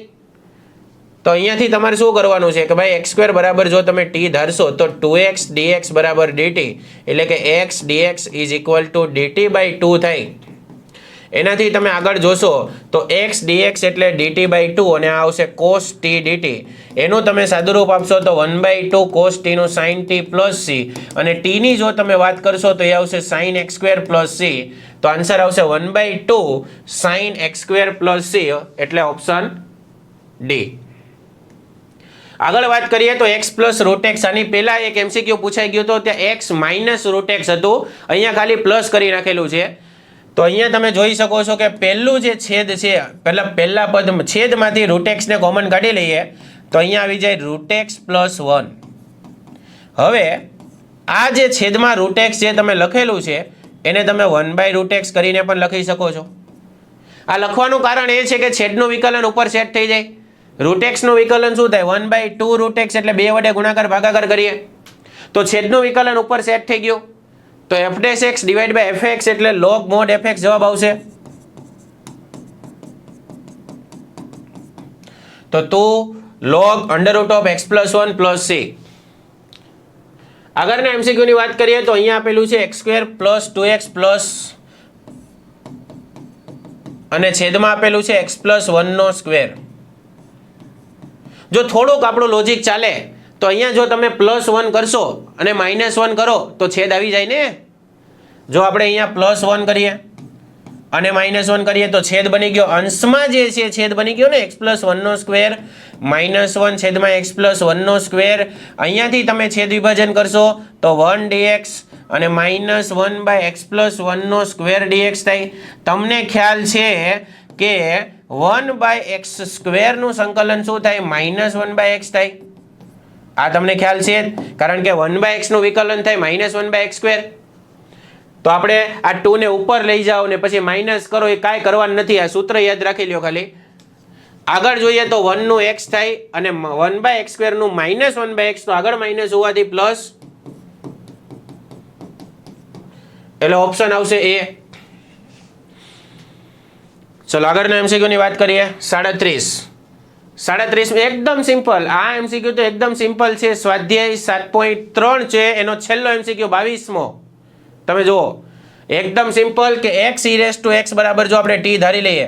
તો અહીંયાથી તમારે શું કરવાનું છે કે ભાઈ x² બરાબર જો તમે t ધારશો તો 2x dx બરાબર dt, એટલે કે x dx = dt/2 થાય. એનાથી તમે આગળ જોશો તો x dx એટલે dt/2 અને આ આવશે cos t dt. એનું તમે સાદુરૂપ આપશો તો 1/2 cos t નું sin t plus c, અને t ની જો તમે વાત કરશો તો એ આવશે sin x² plus c. તો આન્સર આવશે 1/2 sin x² plus c, એટલે ઓપ્શન ડી. આગળ વાત કરીએ તો x + √x. આની પહેલા એક એમસીક્યુ પૂછાઈ ગયું તો ત્યાં x - √x હતું, અહીંયા ખાલી પ્લસ કરી નાખેલું છે. તો અહીંયા તમે જોઈ શકો છો કે પહેલું જે છેદ છે, પહેલા પદ છેદમાંથી √x ને કોમન કાઢી લઈએ તો અહીંયા આવી જાય √x + 1. હવે આ જે છેદમાં √x જે તમે લખેલું છે એને તમે 1/√x કરીને પણ લખી શકો છો. આ લખવાનું કારણ એ છે કે છેદનું વિકલન ઉપર સેટ થઈ જાય. √x નું વિકલન શું થાય? 1/2 √x એટલે 2 વડે ગુણાકાર ભાગાકાર કરીએ તો છેદનું વિકલન ઉપર સેટ થઈ ગયું. તો f'(x) / fx એટલે log mod fx જવાબ આવશે. તો 2 log √x + 1 + c. આગળના એમસીક્યુ ની વાત કરીએ તો અહીંયા આપેલું છે x² + 2x પ્લસ અને છેદમાં આપેલું છે x + 1². જો થોડુંક આપણું લોજિક ચાલે તો અહીંયા જો તમે +1 કરશો અને -1 કરો તો છેદ આવી જાય ને. જો આપણે અહીંયા +1 કરીએ અને -1 કરીએ તો છેદ બની ગયો. અંશમાં જે છે છેદ બની ગયો ને x + 1² -1 છેદમાં x + 1². અહીંયાથી તમે છેદ વિભાજન કરશો તો 1 dx અને -1/x + 1² dx થાય. તમને ખ્યાલ છે કે 1/x² નું સંકલન શું થાય? -1/x થાય. આ તમને ખ્યાલ છે કારણ કે 1/x નું વિકલન થાય -1/x². તો આપણે આ 2 ને ઉપર લઈ જાઓ ને પછી માઇનસ કરો, એ કાંઈ કરવાનું નથી. આ સૂત્ર યાદ રાખી લ્યો ખાલી. આગળ જોઈએ તો 1 નું x થાય અને 1/x² નું -1/x, તો આગળ માઇનસ હોવાથી પ્લસ, એટલે ઓપ્શન આવશે એ. ચલો આગળના એમસીક્યુ ની વાત કરીએ. 37 એકદમ સિમ્પલ. આ એમસીક્યુ તો એકદમ સિમ્પલ છે. સ્વાધ્યાય 7.3 છે, એનો છેલ્લો એમસીક્યુ 22મો. તમે જુઓ એકદમ સિમ્પલ કે x e⁻x બરાબર જો આપણે t ધારી લઈએ,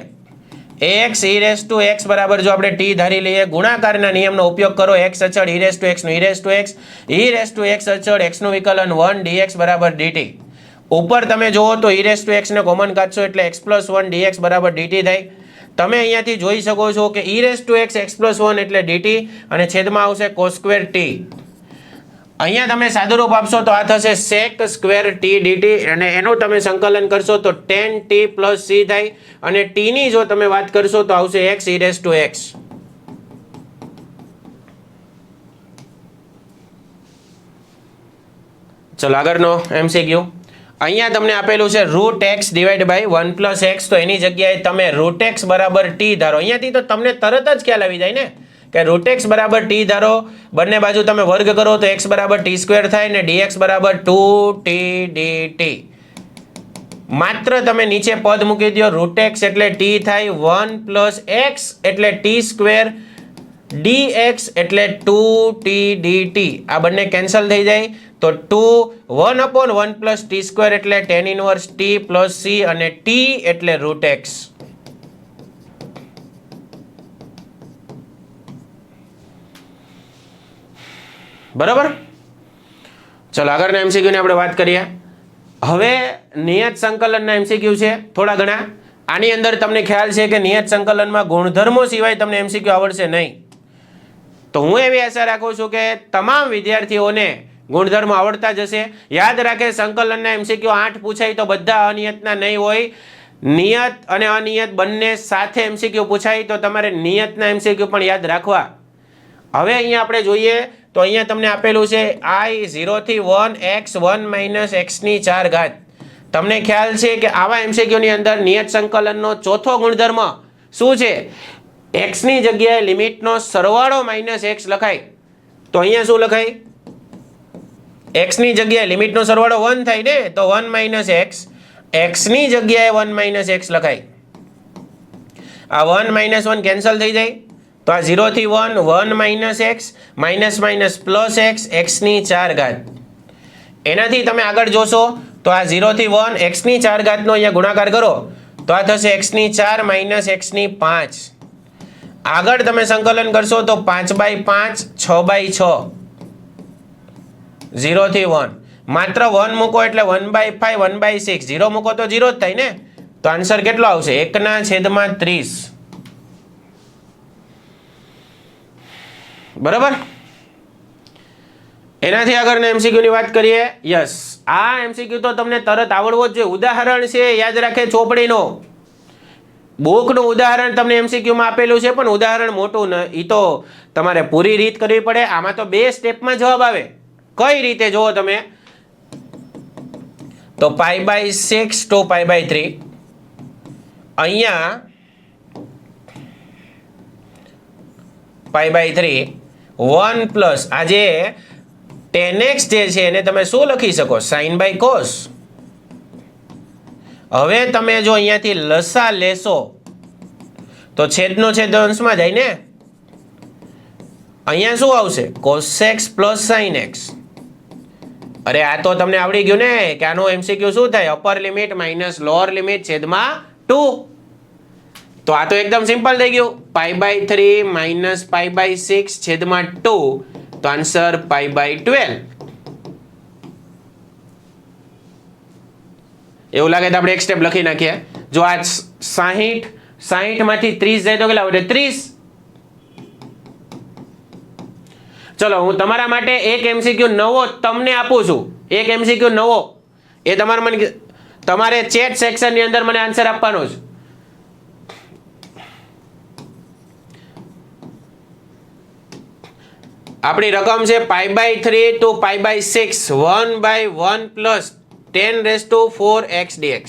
x e⁻x બરાબર જો આપણે t ધારી લઈએ, ગુણાકારના નિયમનો ઉપયોગ કરો. x અચળ e⁻x નું e⁻x અચળ x નું વિકલન 1 dx બરાબર dt. ઉપર તમે જુઓ તો e⁻x ને કોમન કાઢશો એટલે x + 1 dx બરાબર dt થાય. તમે અહીંયાથી જોઈ શકો છો કે e⁻x x + 1 એટલે dt અને છેદમાં આવશે cos² t. અહીંયા તમે સાદુરૂપ આપશો તો આ થશે sec² t dt અને એનું તમે સંકલન કરશો તો tan t + c થાય અને t ની જો તમે વાત કરશો તો આવશે x e⁻x. ચલો આગળનો MCQ. અહીંયા તમને આપેલું છે root x divide by 1 plus x. તો એની જગ્યાએ તમે રૂટ એક્સ બરાબર ટી ધારો. અહીંયાથી તો તમને તરત જ ખ્યાલ આવી જાય ને કે રૂટ એક્સ બરાબર ટી ધારો. બંને બાજુ તમે વર્ગ કરો તો એક્સ બરાબર ટી સ્ક્વેર થાય ને ડીએક્સ બરાબર 2t dt. માત્ર તમે નીચે પદ મૂકી દો. રૂટ એક્સ એટલે ટી થાય 1 પ્લસ એક્સ એટલે ટી સ્ક્વેર, dx એટલે 2t dt. આ બંને કેન્સલ થઈ જાય તો 1/1 પ્લસ ટી સ્ક્વેર એટલે tan inverse t plus c અને t એટલે રૂટ એક્સ. બરાબર. ચલો આગળના MCQ ની આપણે વાત કરીએ. હવે નિયત સંકલનના MCQ છે થોડા ઘણા. આની અંદર તમને ખ્યાલ છે કે નિયત સંકલનમાં ગુણધર્મો સિવાય તમને MCQ આવડશે નહીં. તો હું એવી આશા રાખું છું કે તમામ વિદ્યાર્થીઓને ગુણધર્મ આવડતા જશે. યાદ રાખે સંકલનના MCQ 8 પૂછાય તો બધા અનિયતના નહીં હોય. નિયત અને અનિયત બંને સાથે MCQ પૂછાય તો તમારે નિયતના MCQ પણ યાદ રાખવા. હવે અહીંયા આપણે જોઈએ તો અહીંયા તમને આપેલું છે I 0 થી 1 x 1 માઇનસ એક્સની 4 ઘાત. તમને ખ્યાલ છે કે આવા MCQ ની અંદર નિયત સંકલનનો ચોથો ગુણધર્મ શું છે? x ની જગ્યાએ લિમિટનો સરવાળો માઇનસ એક્સ લખાય. તો અહીંયા શું લખાય? x ની જગ્યાએ લિમિટનો સરવાળો 1 થાય ને તો 1 માઇનસ એક્સ. x ની જગ્યાએ 1 માઇનસ એક્સ લખાય. આ 1 માઇનસ 1 કેન્સલ થઈ જાય તો આ 0 થી 1 1 minus x minus minus plus x એક્સની 4 ઘાત. એનાથી તમે આગળ જોશો તો આ 0 થી 1 એક્સની 4 ઘાતનો અહીંયા ગુણાકાર કરો તો આ થશે એક્સની 4 માઇનસ એક્સની 5. આગળ તમે સંકલન કરશો તો 5/5 6/6 0 થી 1. માત્ર 1 મૂકો એટલે 1/5 1/6. 0 મૂકો તો 0 જ થાય ને. તો આન્સર કેટલો આવશે? 1/30. બરાબર. એનાથી આગળના MCQ ની વાત કરીએ. યસ, આ MCQ તો તમને તરત આવડવો જ જોઈએ. ઉદાહરણ છે યાદ રાખે ચોપડીનો. બુકનું ઉદાહરણ તમને MCQ માં આપેલું છે પણ ઉદાહરણ મોટું ન, એ તો તમારે પૂરી રીત કરવી પડે. આમાં તો 2 સ્ટેપમાં જવાબ આવે. કઈ રીતે જોવો તમે તો π/6 to π/3. અહીંયા π/3 1 પ્લસ આ જે tan x જે છે એને તમે શું લખી શકો? sin/cos. હવે તમે જો અહીંયાથી લસા લેશો તો છેદનો છેદ અંશમાં જાય ને. અહીંયા શું આવશે? cos x plus sin x. અરે આ તો તમને આવડી ગયું ને કે આનો MCQ શું થાય? Upper limit minus lower limit છેદમાં 2. તો આ તો એકદમ સિમ્પલ થઈ ગયું. π/3 માઇનસ π/6 છેદમાં 2. તો આન્સર π/12. એવું લાગે તો આપણે એક સ્ટેપ લખી નાખીએ. જો આ 60 માંથી 30 જાય તો કેટલા વધે? 30. ચલો હું તમારા માટે એક MCQ નવો તમને આપું છું. એક MCQ નવો એ તમારે ચેટ સેક્શનની અંદર મને આન્સર આપવાનો છે. આપણી રકમ છે π/3 to π/6 1/1 પ્લસ 10⁴x dx.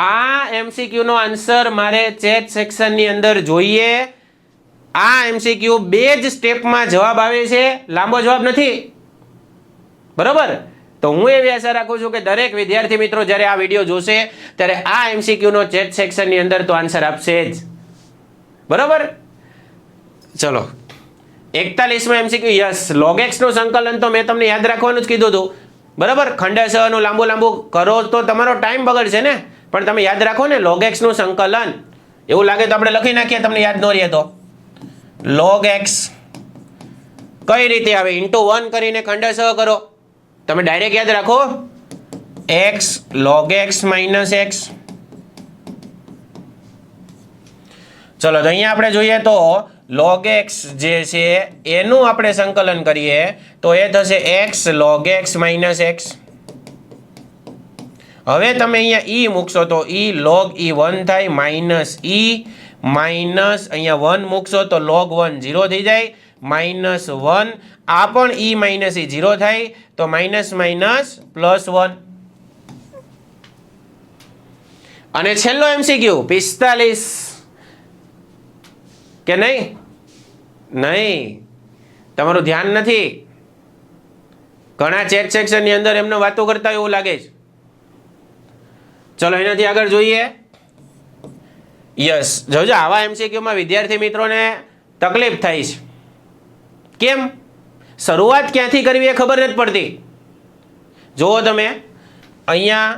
આ MCQ નો આન્સર મારે ચેટ સેક્શનની અંદર જોઈએ. આ MCQ 2 જ સ્ટેપમાં જવાબ આવે છે, લાંબો જવાબ નથી. બરાબર. તો હું એવી આશા રાખું છું કે દરેક વિદ્યાર્થી મિત્રો જ્યારે આ વિડીયો જોશે ત્યારે આ MCQ નો ચેટ સેક્શનની અંદર તો આન્સર આપશે જ. બરાબર. ચલો 41માં MCQ. યસ, log x નું સંકલન તો મેં તમને યાદ રાખવાનું જ કીધું હતું. બરાબર. ખંડેશનું લાંબુ કરો તો તમારો ટાઈમ બગડશે ને, પણ તમે યાદ રાખો ને log x નું સંકલન. એવું લાગે તો આપણે લખી નાખીએ, તમને યાદ ન રહે તો. log x કઈ રીતે આવે? ×1 કરીને ખંડેશ કરો. તમે ડાયરેક્ટ યાદ રાખો x log x minus x. ચલો તો અહીંયા આપણે જોઈએ તો log x જે છે એનું આપણે સંકલન કરીએ તો એ થશે x log x minus x. હવે તમે અહીંયા e મૂકશો તો e log e1 થાય માઇનસ e માઇનસ અહીંયા 1 મૂકશો તો log 1 0 થઈ જાય -1, આ પણ e માઇનસ e 0 થાય તો માઇનસ માઇનસ +1. અને છેલ્લો MCQ 45 કે નહીં? નહીં, તમારું ધ્યાન નથી. ઘણા ચેટ સેક્શનની અંદર એમને વાતો કરતા એવું લાગે છે. ચલો એનાથી આગળ જોઈએ. યસ, જોજો આવા MCQમાં વિદ્યાર્થી મિત્રોને તકલીફ થાય છે. કેમ? શરૂઆત ક્યાંથી કરવી એ ખબર નથી પડતી. જુઓ તમે અહીંયા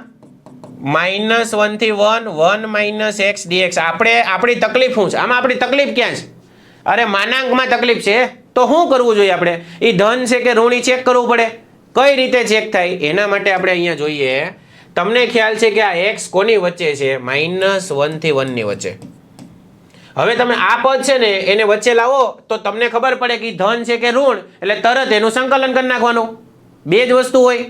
-1 થી 1 1 - x dx. આપણી તકલીફ શું છે આમાં? આપણી તકલીફ ક્યાં છે? અરે માનાંકમાં તકલીફ છે. તો શું કરવું જોઈએ આપણે? એ ધન છે કે ઋણી ચેક કરવું પડે. કઈ રીતે ચેક થાય એના માટે આપણે અહીંયા જોઈએ. તમને ખ્યાલ છે કે આ x કોની વચ્ચે છે? -1 થી 1 ની વચ્ચે. હવે તમે આ પદ છે ને એને વચ્ચે લાવો તો તમને ખબર પડે કે ધન છે કે ઋણ, એટલે તરત એનું સંકલન કરી નાખવાનું. બે જ વસ્તુ હોય.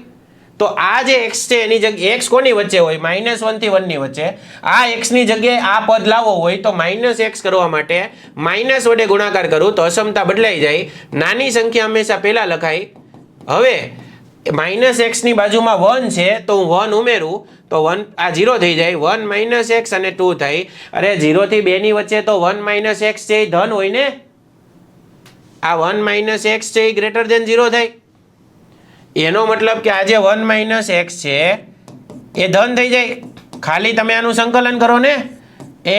તો આ જે x છે એની જગ્યાએ x કોની વચ્ચે હોય? -1 થી 1 ની વચ્ચે. આ x ની જગ્યાએ આ પદ લાવવો હોય તો -x કરવા માટે માઇનસ વડે ગુણાકાર કરું તો અસમતા બદલાઈ જાય. નાની સંખ્યા હંમેશા પહેલા લખાય. હવે -x ની બાજુમાં 1 છે તો હું 1 ઉમેરું તો 1 આ 0 થઈ જાય. 1 - x અને 2 થાય. અરે 0 થી 2 ની વચ્ચે તો 1 - x છે એ ધન હોય ને. આ 1 - x છે એ ગ્રેટર દેન 0 થાય. એનો મતલબ કે આ જે 1 - x છે એ ધન થઈ જાય. ખાલી તમે આનું સંકલન કરો ને,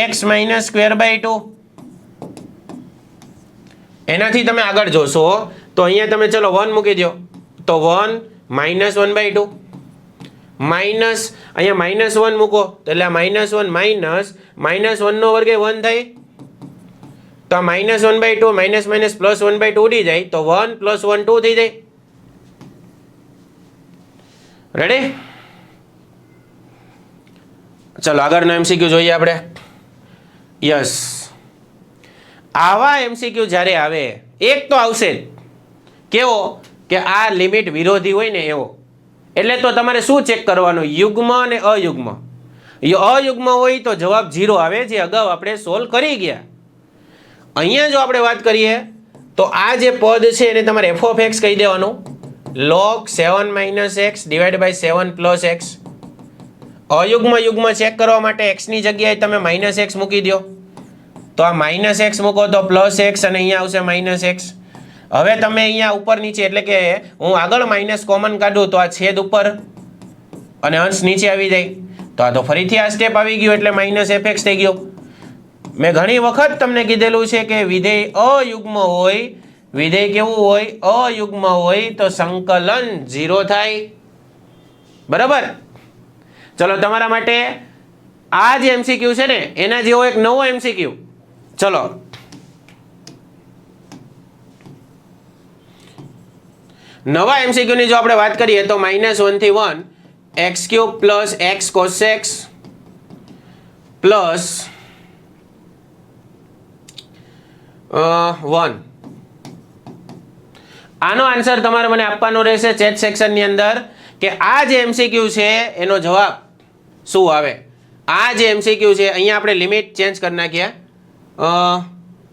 x -2/2. એનાથી તમે આગળ જોશો તો અહીંયા તમે ચલો 1 મૂકી દો તો 1 -1/2 માઇનસ અહીંયા -1 મૂકો તો એટલે -1 -1 નો વર્ગ એ 1 થાય. તો આ -1/2 +1/2 ઉડી જાય તો 1 + 1 2 થઈ જાય. રેડી? ચલો આગળનો MCQ જોઈએ આપણે. યસ, આવા MCQ જ્યારે આવે એક તો આવશે કેવો કે આ લિમિટ વિરોધી હોય ને એવો. એટલે તો તમારે શું ચેક કરવાનું? યુગ્મ અને અયુગ્મ. અયુગ્મ હોય તો જવાબ 0 આવે, જે અગાઉ આપણે સોલ્વ કરી ગયા. અહીંયા જો આપણે વાત કરીએ તો આ જે પદ છે એને તમારે f(x) કહી દેવાનું. log 7 - x / 7 + x. અયુગ્મ યુગ્મ ચેક કરવા માટે x ની જગ્યાએ તમે -x મૂકી દો તો આ -x મૂકો તો +x અને અહીંયા આવશે -x. હવે તમે અહીંયા ઉપર નીચે એટલે કે હું આગળ માઇનસ કોમન કાઢું તો આ છેદ ઉપર અને અંશ નીચે આવી જાય. તો આ તો ફરીથી આ સ્ટેપ આવી ગયું એટલે -fx થઈ ગયો. મેં ઘણી વખત તમને કીધેલું છે કે વિધેય અયુગ્મ હોય, વિધેય કેવું હોય? અયુગ્મ હોય તો સંકલન 0 થાય. બરાબર? ચલો તમારા માટે આ જે MCQ છે ને એના જેવો એક નવો MCQ. ચલો નવા MCQ ની જો આપણે વાત કરીએ તો -1 થી 1 x³ + x cos x plus 1. આનો આન્સર તમારે મને આપવાનો રહેશે ચેટ સેક્શનની અંદર કે આ જે MCQ છે એનો જવાબ શું આવે. આ જે MCQ છે અહીંયા આપણે લિમિટ ચેન્જ કરી નાખીએ.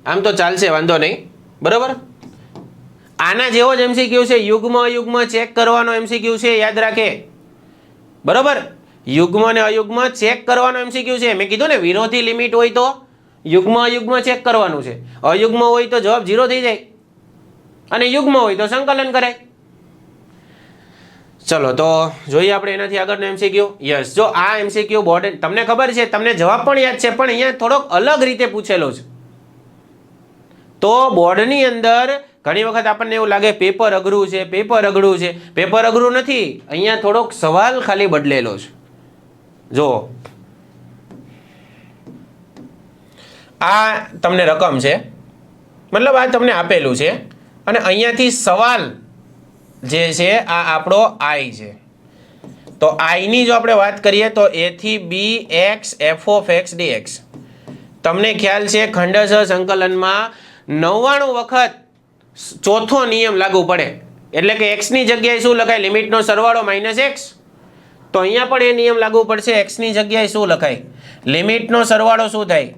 આમ તો ચાલશે, વાંધો નહીં. બરાબર? આના જેવો જ MCQ છે, યુગ્મ અયુગ્મ ચેક કરવાનો MCQ છે, યાદ રાખે. બરાબર? યુગ્મ અને અયુગ્મ ચેક કરવાનો MCQ છે. મેં કીધું ને વિરોધી લિમિટ હોય તો યુગ્મ અયુગ્મ ચેક કરવાનું છે. અયુગ્મ હોય તો જવાબ 0 થઈ જાય અને યુગ્મ હોય તો સંકલન કરાય. ચલો તો જોઈએ આપણે એનાથી આગળનો MCQ. યસ, જો આ MCQ બોર્ડ તમને ખબર છે, તમને જવાબ પણ યાદ છે, પણ અહીંયા થોડોક અલગ રીતે પૂછેલો છે. તો બોર્ડની અંદર ઘણી વખત આપણને એવું લાગે પેપર અઘરું છે, પેપર અઘરું છે. પેપર અઘરું નથી, અહીંયા થોડોક સવાલ ખાલી બદલેલો છે. જો આ તમને રકમ છે, મતલબ આ તમને આપેલું છે અને અહીંયાથી સવાલ જે છે આ આપણો I છે. તો I ની જો આપણે વાત કરીએ તો a થી b x f(x) dx. તમને ખ્યાલ છે ખંડસહ સંકલનમાં 99 વખત ચોથો નિયમ લાગુ પડે. એટલે કે x ની જગ્યાએ શું લખાય? લિમિટનો સરવાળો -x. તો અહીંયા પણ એ નિયમ લાગુ પડશે. x ની જગ્યાએ શું લખાય? લિમિટનો સરવાળો શું થાય?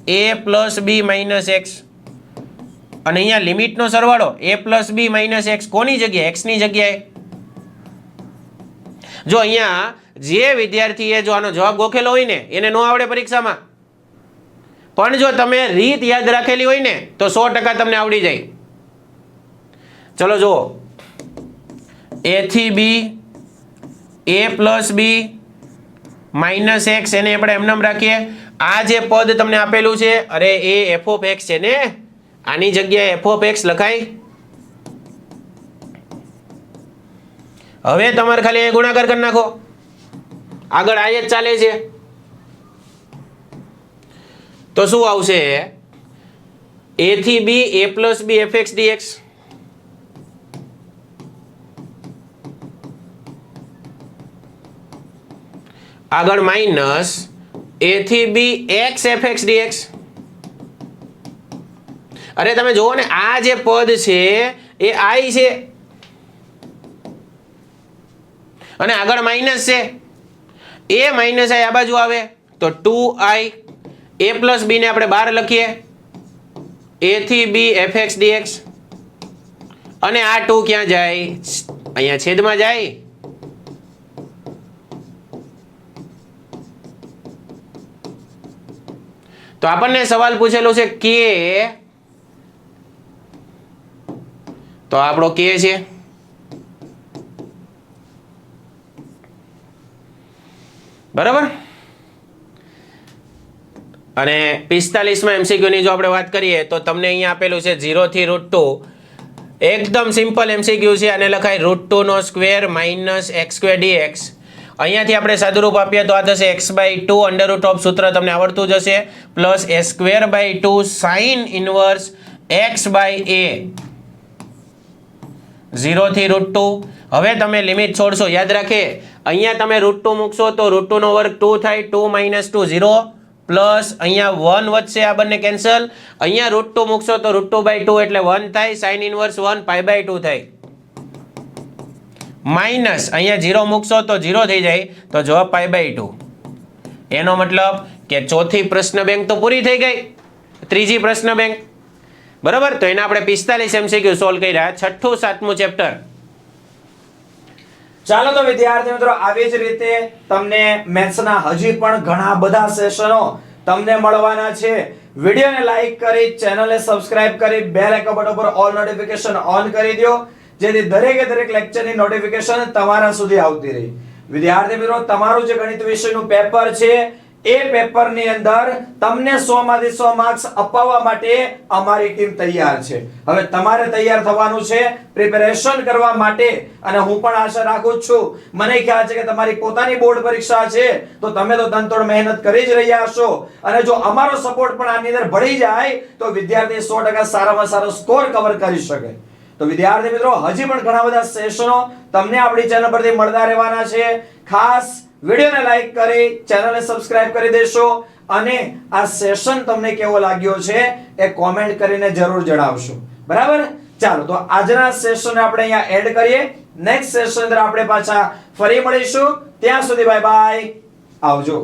a + b - x. અને અહીંયા લિમિટનો સરવાળો a plus B minus x કોની જગ્યાએ? એક્સની જગ્યાએ. જો અહીંયા જે વિદ્યાર્થીએ જો આનો જવાબ ગોખેલો હોય ને એને નો આવડે પરીક્ષામાં, પણ જો તમે રીત યાદ રાખેલી હોય ને તો 100% તમને આવડી જાય. ચલો જુઓ, a થી b, a plus B minus x, એને આપણે એમનેમ રાખીએ. આ જે પદ તમને આપેલું છે, અરે એ એફ ઓફ એક્સ છે ને, આની જગ્યાએ એફ ઓફ એક્સ લખાય. હવે તમારે ખાલી એ ગુણાકાર કરી નાખો, આગળ આ જ ચાલે છે. તો શું આવશે? a થી b, a plus B f x dx. આગળ માઇનસ a થી b x f x dx. અરે તમે જુઓ ને, આ જે પદ છે એ i છે અને આગળ માઇનસ છે. a માઇનસ i આ બાજુ આવે તો 2i. a પ્લસ બી ને આપણે બહાર લખીએ, a થી b એફ એક્સ ડીએક્સ. અને આ 2 ક્યાં જાય? અહીંયા છેદમાં જાય. તો આપણને સવાલ પૂછેલો છે કે, તો આપણો કે છે. બરાબર. અને 45માં એમસીક્યુ ની જો આપણે વાત કરીએ તો તમને અહીંયા આપેલું છે 0 થી √2. એકદમ સિમ્પલ એમસીક્યુ છે. આને લખાય √2 નો square minus x square dx. અહીંયાથી આપણે સાદુરૂપ આપીએ તો આ થશે x/2 અંડરરૂટ ઓફ સૂત્ર તમને આવડતું જ હશે, plus a²/2 sine inverse x/a 0 થી √2. હવે તમે લિમિટ છોડશો, યાદ રાખે અહીંયા તમે √2 મૂકશો તો √2 નો વર્ગ 2 થાય, 2 - 2 0, પ્લસ અહીંયા 1 વધશે, આ બંને કેન્સલ. અહીંયા √2 મૂકશો તો √2/2 એટલે 1 થાય, સાઇન ઇનવર્સ 1 π/2 થાય. માઇનસ અહીંયા 0 મૂકશો તો 0 થઈ જાય, તો જવાબ π/2. એનો મતલબ કે ચોથી પ્રશ્ન બેંક તો પૂરી થઈ ગઈ, ત્રીજી પ્રશ્ન બેંક. બરાબર. તો એને આપણે 45 એમસીક્યુ સોલ્વ કર્યા. છઠ્ઠું સાતમું ચેપ્ટર. ચાલો તો વિદ્યાર્થી મિત્રો, આવી જ રીતે તમને મેથ્સના હજી પણ ઘણા બધા સેશનો તમને મળવાના છે. વિડીયોને લાઈક કરી, ચેનલને સબસ્ક્રાઇબ કરી, બેલ આઇકન બટન પર ઓલ નોટિફિકેશન ઓન કરી દો, જેથી દરેકે દરેક લેક્ચરની નોટિફિકેશન તમારા સુધી આવતી રહે. વિદ્યાર્થી મિત્રો, તમારું જે ગણિત વિષયનું પેપર છે એ પેપરની અંદર તમને 100 માંથી 100 માર્ક્સ અપાવવા માટે અમારી ટીમ તૈયાર છે. હવે તમારે તૈયાર થવાનું છે પ્રિપેરેશન કરવા માટે, અને હું પણ આશા રાખું છું, મને ખ્યાલ છે કે તમારી પોતાની બોર્ડ પરીક્ષા છે તો તમે તો તનતોડ મહેનત કરી જ રહ્યા હશો. અને જો અમારો સપોર્ટ પણ આની અંદર ભળી જાય તો વિદ્યાર્થી 100% સારામાં સારો સ્કોર કવર કરી શકે. તો વિદ્યાર્થી મિત્રો, હજી પણ ઘણા બધા સેશનો તમને આપણી ચેનલ પરથી મળતા રહેવાના છે. ખાસ વિડીયોને લાઈક કરી, ચેનલને સબસ્ક્રાઇબ કરી દેશો, અને આ સેશન તમને કેવો લાગ્યો છે એ કોમેન્ટ કરીને જરૂર જણાવશો. બરાબર. ચાલો તો આજના સેશનને આપણે અહીંયા એડ કરીએ. નેક્સ્ટ સેશન અંદર આપણે પાછા ફરી મળીશું. ત્યાં સુધી બાય બાય, આવજો.